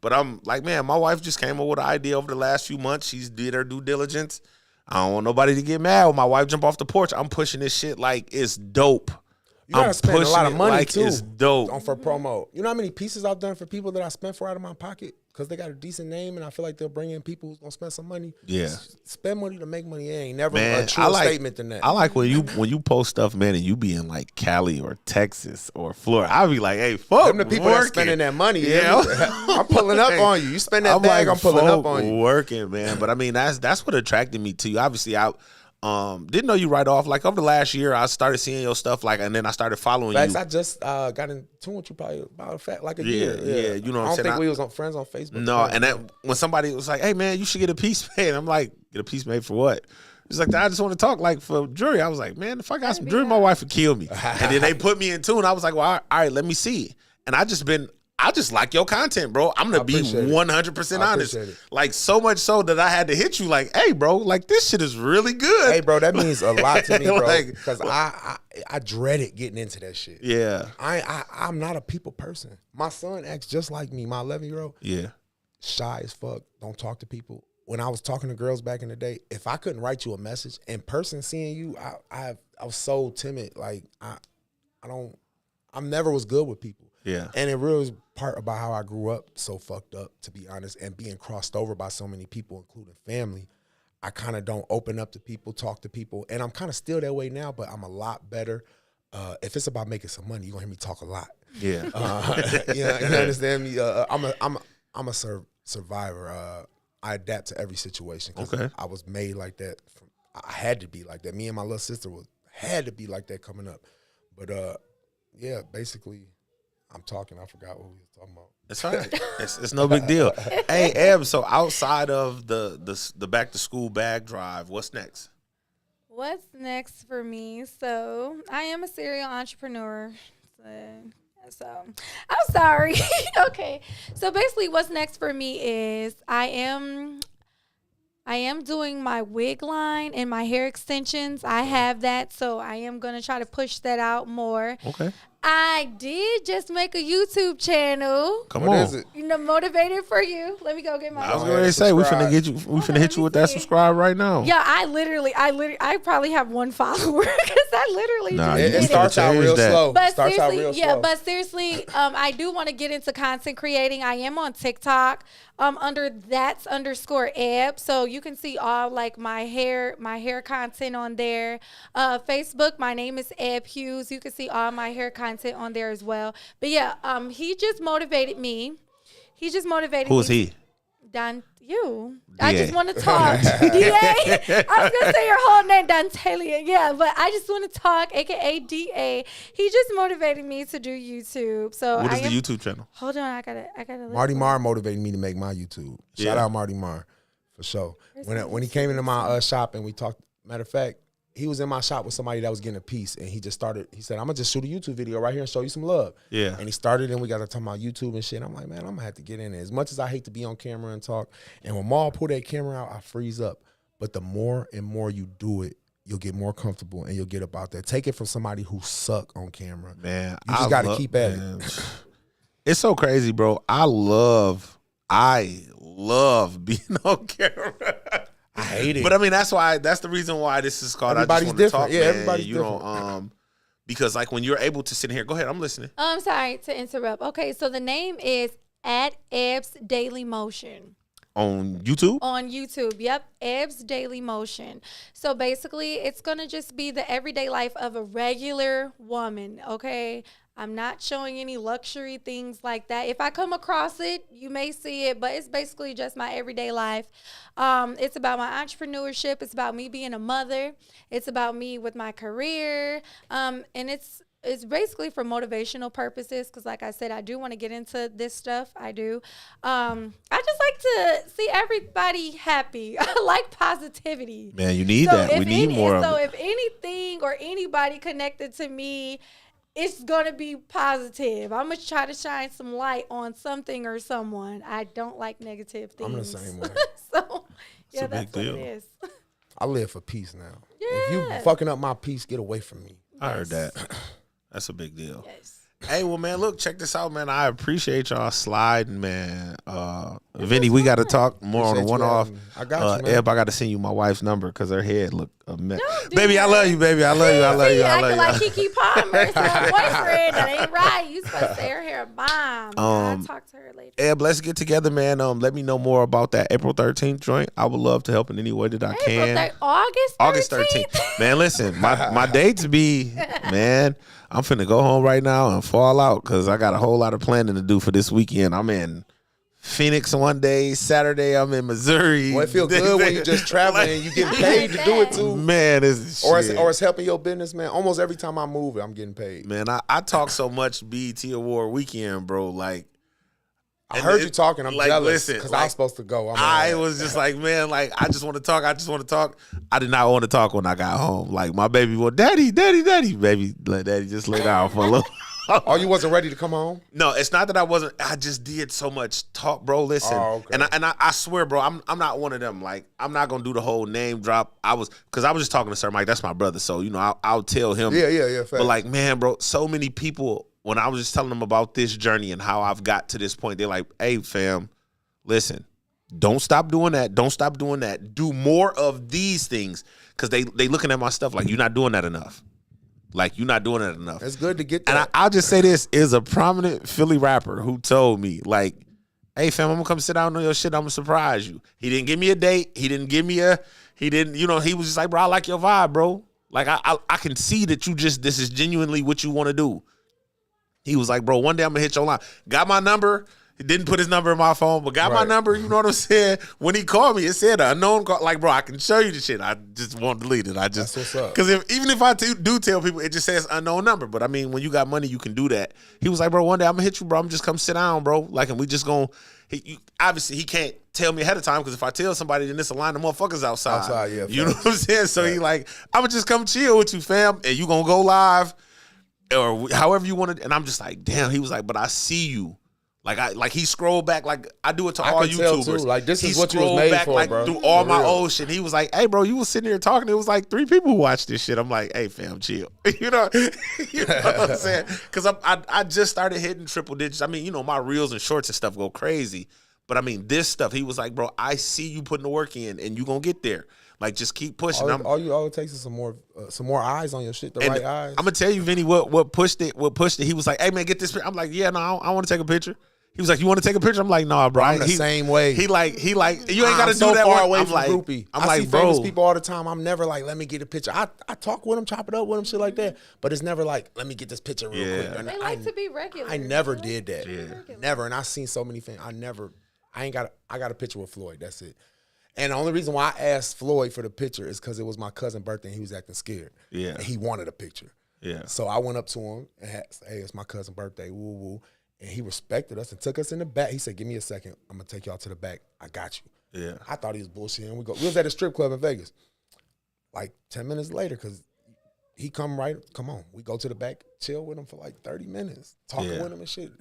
But I'm like, man, my wife just came up with an idea over the last few months. She's did her due diligence. I don't want nobody to get mad when my wife jump off the porch. I'm pushing this shit like it's dope. You gotta I'm spend a lot pushing of it money like too. it's dope. On for promo. You know how many pieces I've done for people that I spent for out of my pocket because they got a decent name and I feel like they'll bring in people who's gonna spend some money. Yeah. Spend money to make money. It ain't never Man, a truer statement than that. I like when you post stuff, man, and you be in like Cali or Texas or Florida. I be like, hey, fuck, Them the people that working. spending that money. Yeah. I'm pulling up on you. You spend that bag, I'm pulling folk up on you. working, man. But I mean, that's what attracted me to you. Obviously, I didn't know you right off. Like over the last year, I started seeing your stuff, like, and then I started following Facts, you. I just got in tune with you probably about a fact like a Yeah, year. yeah, you know what I'm I don't saying? think we was on friends on Facebook. No, and that when somebody was like, "Hey, man, you should get a piece made," I'm like, "Get a piece made for what?" It's like, I just want to talk like for jewelry. I was like, man, if I got some jewelry, my wife would kill me. And then they put me in tune. I was like, well, all right, let me see. And I just like your content, bro. I'm gonna be appreciate it. 100% I honest. appreciate it. Like so much so that I had to hit you like, hey, bro, like this shit is really good. Hey, bro, that means a lot to me, bro. Like- Because I dreaded getting into that shit. Yeah, I'm not a people person. My son acts just like me. My 11-year-old, yeah, shy as fuck, don't talk to people. When I was talking to girls back in the day, if I couldn't write you a message in person, seeing you, I was so timid. Like I never was good with people. yeah. And it really was part about how I grew up so fucked up, to be honest, and being crossed over by so many people, including family. I kind of don't open up to people, talk to people, and I'm kind of still that way now, but I'm a lot better. If it's about making some money, you're gonna hear me talk a lot. Yeah. You understand me? I'm a survivor. I adapt to every situation. 'Cause Okay. I was made like that. I had to be like that. Me and my little sister had to be like that coming up. But yeah, basically, I'm talking. I forgot what we were talking about. It's all right. It's no big deal. Hey, Eb, so outside of the back to school bag drive, what's next? What's next for me? So I am a serial entrepreneur. So I'm sorry. Okay. So basically what's next for me is I am doing my wig line and my hair extensions. I have that. So I am going to try to push that out more. Okay. I did just make a YouTube channel. Come What on. is it? You know, motivated for you. Let me go get my. I was Go going ahead to and say we finna subscribe. get you. We finna hit you with that subscribe right now. Yeah, I probably have one follower because I literally Nah, just you It did starts out change real that. slow. But Starts out seriously, real yeah, slow. but seriously, I do want to get into content creating. I am on TikTok. under that's underscore Eb. So you can see all like my hair content on there. Facebook, my name is Eb Hughes. You can see all my hair content on there as well. But yeah, he just motivated me. Who's he? You. I just want to talk. DA. I was going to say your whole name, Dantalia. Yeah, but I just want to talk, a.k.a. DA. He just motivated me to do YouTube. So what is the YouTube channel? Hold on. I gotta Marty Marr motivated me to make my YouTube. Shout out Marty Marr, for sure. When he came into my shop and we talked, matter of fact, he was in my shop with somebody that was getting a piece, and he said, I'm going to just shoot a YouTube video right here and show you some love. Yeah. And he started, and we got to talk about YouTube and shit. And I'm like, man, I'm going to have to get in there. As much as I hate to be on camera and talk, and when Maul pull that camera out, I freeze up. But the more and more you do it, you'll get more comfortable, and you'll get up out there. Take it from somebody who suck on camera. Man, you just got to keep at it. It's so crazy, bro. I love being on camera. I hate it. But I mean, that's the reason why this is called Everybody's I Just Want to Talk. different. Yeah, man. everybody's different. Because like when you're able to sit here, go ahead, I'm listening. I'm sorry to interrupt. Okay, so the name is at Eb's Daily Motion. On YouTube? On YouTube, yep. Eb's Daily Motion. So basically, it's going to just be the everyday life of a regular woman, okay? I'm not showing any luxury things like that. If I come across it, you may see it, but it's basically just my everyday life. It's about my entrepreneurship. It's about me being a mother. It's about me with my career. And it's basically for motivational purposes because, like I said, I do want to get into this stuff. I do. I just like to see everybody happy. I like positivity. Man, you need that. We need more of it. So if anything or anybody connected to me, it's going to be positive. I'm going to try to shine some light on something or someone. I don't like negative things. I'm the same way. So, yeah, that's what deal. it is. I live for peace now. Yeah. If you fucking up my peace, get away from me. I heard that. That's a big deal. Yes. Hey, well, man, look, check this out, man. I appreciate y'all sliding, man. Vinny, we got to talk more on the one-off. I got you, man. Eb, I got to send you my wife's number because her head look a mess. Don't do Baby, I that. love you, baby. I love you. I love you. I love you. Like Kiki Palmer. It's my boyfriend. That ain't right. You supposed to say her hair a bomb. I'll talk to her later. Eb, let's get together, man. Let me know more about that April 13th joint. I would love to help in any way that I can. August 13th. Man, listen, my dates be, man, I'm finna go home right now and fall out because I got a whole lot of planning to do for this weekend. I'm in Phoenix one day. Saturday, I'm in Missouri. Well, it feels good when you just traveling and you getting paid to do it too. Man, it's or shit. it's helping your business, man. Almost every time I move, I'm getting paid. Man, I talk so much BET Award weekend, bro. Like, I heard you talking. I'm like, jealous listen, because like, I was supposed to go. I was just like, man, like, I just want to talk. I just want to talk. I did not want to talk when I got home. Like, my baby, well, daddy, baby, let daddy just lay down for a little. Oh, you wasn't ready to come home? No, it's not that I wasn't. I just did so much talk, bro. Listen, okay. and I swear, bro, I'm not one of them. Like, I'm not gonna do the whole name drop. Because I was just talking to Sir Mike. That's my brother, so you know, I'll tell him. Yeah. But like, man, bro, so many people. When I was just telling them about this journey and how I've got to this point, they're like, "Hey, fam, listen, don't stop doing that. Don't stop doing that. Do more of these things." Because they looking at my stuff like, you're not doing that enough. Like, you're not doing that enough. It's good to get that. And I'll just say this, is a prominent Philly rapper who told me, like, "Hey, fam, I'm going to come sit down on your shit. I'm going to surprise you." He didn't give me a date. He was just like, "Bro, I like your vibe, bro. Like, I can see that this is genuinely what you want to do." He was like, "Bro, one day I'm going to hit your line." Got my number. He didn't put his number in my phone, but got my number. You know what I'm saying? When he called me, it said an unknown call. Like, bro, I can show you the shit. I just won't delete it. That's what's up. Because even if I do tell people, it just says unknown number. But I mean, when you got money, you can do that. He was like, "Bro, one day I'm going to hit you, bro. I'm just come sit down, bro. Like, and we just going to." Obviously, he can't tell me ahead of time because if I tell somebody, then it's a line of motherfuckers outside. Yeah. You know what I'm saying? So he like, "I'm going to just come chill with you, fam. And you going to go live or however you want to." And I'm just like, damn. He was like, "But I see you." Like he scrolled back, like I do it to all YouTubers. Too. Like, this is he what you was made back, for, like, bro. through all for my real. old shit. He was like, "Hey, bro, you was sitting here talking. It was like 3 people who watched this shit." I'm like, "Hey, fam, chill." you know what I'm saying? Because I just started hitting triple digits. I mean, you know, my reels and shorts and stuff go crazy. But I mean, this stuff, he was like, "Bro, I see you putting the work in, and you gonna get there. Like, just keep pushing." All it takes is some more eyes on your shit. The right eyes. I'm gonna tell you, Vinny, what pushed it. He was like, "Hey, man, get this." I'm like, "Yeah, no, I want to take a picture." He was like, "You want to take a picture?" I'm like, "Nah, bro." I'm the same way. He like, you ain't got to do so that. far away I'm from like, groupie. I'm I like, see bro. famous people all the time. I'm never like, let me get a picture. I talk with them, chop it up with them, shit like that. But it's never like, let me get this picture real quick. And They like to be regular. I never did that. regular. Never. And I seen so many things. I got a picture with Floyd. That's it. And the only reason why I asked Floyd for the picture is because it was my cousin's birthday and he was acting scared. Yeah. And he wanted a picture. Yeah. So I went up to him and said, hey, it's my cousin's birthday. Woo woo. And he respected us and took us in the back. He said, give me a second. I'm going to take y'all to the back. I got you. Yeah. I thought he was bullshitting. We was at a strip club in Vegas. Like 10 minutes later, because he come on. We go to the back, chill with him for like 30 minutes, talking with him and shit.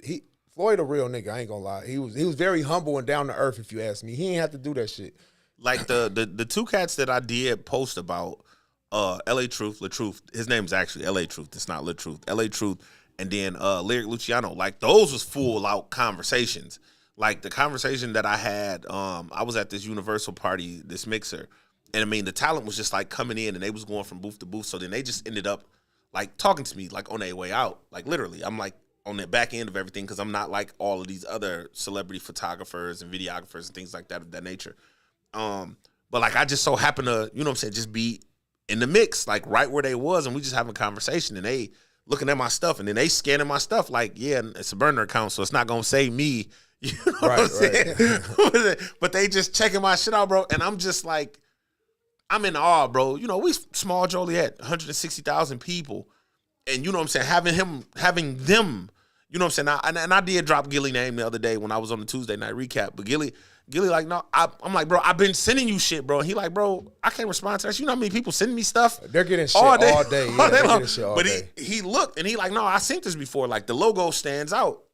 Floyd a real nigga, I ain't gonna lie. He was very humble and down to earth, if you ask me. He ain't have to do that shit. Like the two cats that I did post about, LA Truth, LaTruth. His name's actually LA Truth. It's not LaTruth. LA Truth. And then Lyric Luciano, like those was full out conversations. Like the conversation that I had, I was at this Universal party, this mixer, and I mean the talent was just like coming in and they was going from booth to booth. So then they just ended up like talking to me like on their way out. Like literally, I'm like on the back end of everything because I'm not like all of these other celebrity photographers and videographers and things like that of that nature. But like I just so happened to, you know what I'm saying, just be in the mix, like right where they was, and we just having a conversation and they looking at my stuff and then they scanning my stuff like, yeah, it's a burner account, so it's not gonna save me. You know what I'm saying? But they just checking my shit out, bro. And I'm just like, I'm in awe, bro. You know, we small Joliet, 160,000 people. And you know what I'm saying? Having them, you know what I'm saying? And I did drop Gilly name the other day when I was on the Tuesday night recap. But Gilly like, no, I'm like, bro, I've been sending you shit, bro. And he like, bro, I can't respond to that. You know how many people sending me stuff? They're getting shit all day. Yeah, they're getting shit all but day. he looked and he like, no, I seen this before. Like the logo stands out.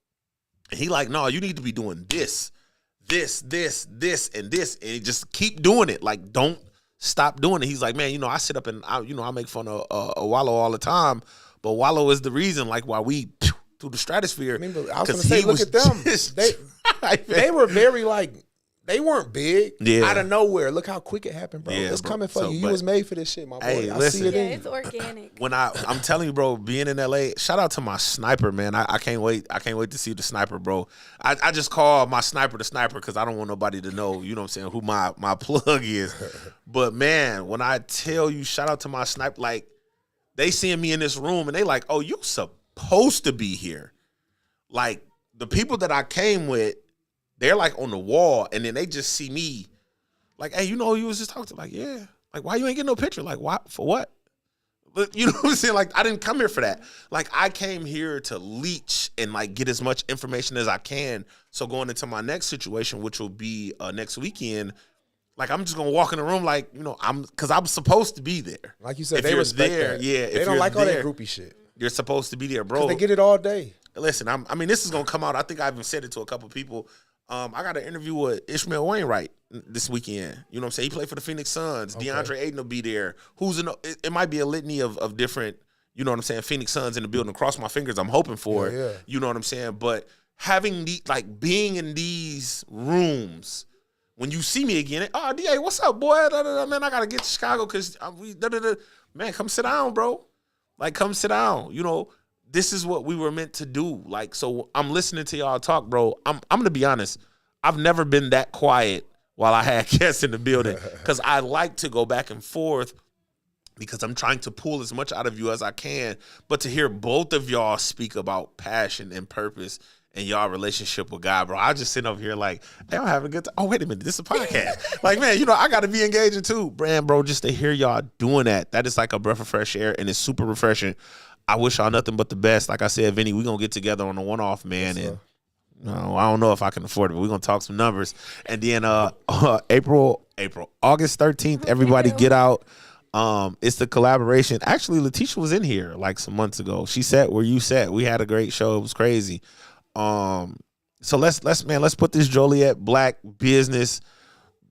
And he like, no, you need to be doing this, and this. And he just keep doing it. Like, don't stop doing it. He's like, man, you know, I sit up and I make fun of Wallow all the time. But Wallow is the reason, like, why we through the stratosphere. I mean, I was going to say, look at them. They were very, like, they weren't big out of nowhere. Look how quick it happened, bro. Yeah, it's bro. coming for you. You was made for this shit, my boy. Hey, I listen. see it in you. It's organic. When I'm telling you, bro, being in LA, shout out to my sniper, man. I can't wait. I can't wait to see the sniper, bro. I just call my sniper the sniper because I don't want nobody to know, you know what I'm saying, who my plug is. But man, when I tell you, shout out to my sniper, like they seeing me in this room and they like, oh, you supposed to be here. Like the people that I came with, they're like on the wall, and then they just see me, like, hey, you know who you was just talking to? Like, yeah. Like, why you ain't getting no picture? Like, why? For what? But you know what I'm saying? Like, I didn't come here for that. Like, I came here to leech and like get as much information as I can. So going into my next situation, which will be next weekend, like I'm just gonna walk in the room, like, you know, because I'm supposed to be there. Like you said, if they you're respect there, that. yeah. They don't like all that groupie shit. You're supposed to be there, bro. They get it all day. Listen, I mean, this is gonna come out. I think I even said it to a couple people. I got an interview with Ishmael Wainwright this weekend. You know what I'm saying? He played for the Phoenix Suns. Okay. DeAndre Ayton will be there. It might be a litany of different, you know what I'm saying, Phoenix Suns in the building. Cross my fingers, I'm hoping for it. Yeah. You know what I'm saying? But having being in these rooms, when you see me again, oh, DA, what's up, boy? Man, I got to get to Chicago because man, come sit down, bro. Like, come sit down. You know, this is what we were meant to do. Like, so I'm listening to y'all talk, bro. I'm gonna be honest. I've never been that quiet while I had guests in the building because I like to go back and forth because I'm trying to pull as much out of you as I can. But to hear both of y'all speak about passion and purpose and y'all relationship with God, bro, I just sit over here like, hey, I'm having a good time. Oh, wait a minute, this is a podcast. Like, man, you know, I got to be engaging too. Bro, just to hear y'all doing that is like a breath of fresh air, and it's super refreshing. I wish y'all nothing but the best. Like I said, Vinny, we're going to get together on a one-off, man. Yes, and no, I don't know if I can afford it, but we're going to talk some numbers. And then August 13th, everybody get out. It's the collaboration. Actually, Letitia was in here like some months ago. She sat where you sat. We had a great show. It was crazy. So let's put this Joliet Black business.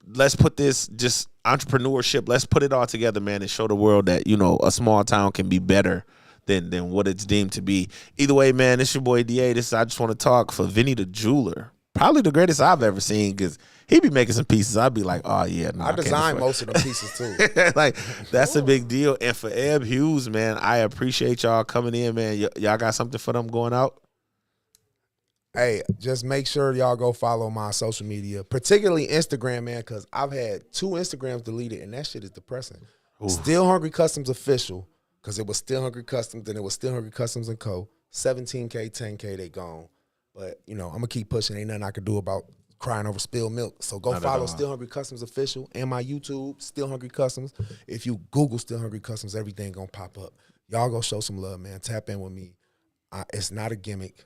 Let's put this just entrepreneurship. Let's put it all together, man, and show the world that, you know, a small town can be better than what it's deemed to be. Either way, man, it's your boy DA. I just want to talk for Vinny the Jeweler. Probably the greatest I've ever seen because he be making some pieces. I'd be like, oh, yeah. No, I designed most of the pieces, too. Like, that's a big deal. And for Ebb Hughes, man, I appreciate y'all coming in, man. Y'all got something for them going out? Hey, just make sure y'all go follow my social media, particularly Instagram, man, because I've had 2 Instagrams deleted, and that shit is depressing. Ooh. Still Hungry Customs Official, because it was Still Hungry Customs, then it was Still Hungry Customs & Co. 17K, 10K, they gone. But, I'm going to keep pushing. Ain't nothing I can do about crying over spilled milk. So go follow Still Hungry Customs Official and my YouTube, Still Hungry Customs. If you Google Still Hungry Customs, everything going to pop up. Y'all go show some love, man. Tap in with me. It's not a gimmick.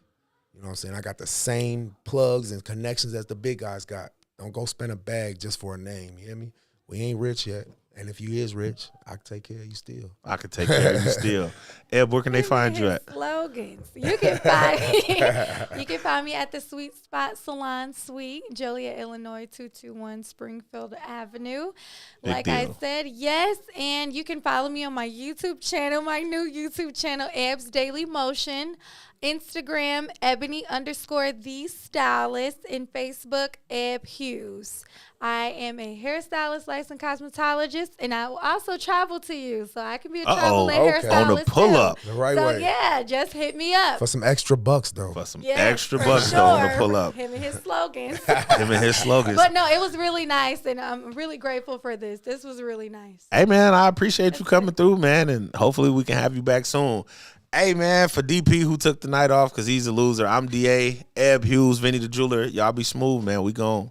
You know what I'm saying? I got the same plugs and connections as the big guys got. Don't go spend a bag just for a name. You hear me? We ain't rich yet. And if you is rich, I can take care of you still. I can take care of you still. Eb, where can they find you at? Slogans. You can find me at the Sweet Spot Salon Suite, Joliet, Illinois, 221 Springfield Avenue. Like I said, yes. And you can follow me on my YouTube channel, my new YouTube channel, Eb's Daily Motion. Instagram, Ebony_the Stylist, and Facebook, Eb Hughes. I am a hairstylist, licensed cosmetologist, and I will also travel to you, so I can be a traveling hairstylist. On the pull up. The right way. Yeah, just hit me up. For some extra bucks, though. For some extra bucks, though, on the pull up. Him and his slogans. But no, it was really nice, and I'm really grateful for this. This was really nice. Hey, man, I appreciate you coming through, man, and hopefully we can have you back soon. Hey, man, for DP, who took the night off because he's a loser, I'm DA, Eb Hughes, Vinny the Jeweler. Y'all be smooth, man. We gone.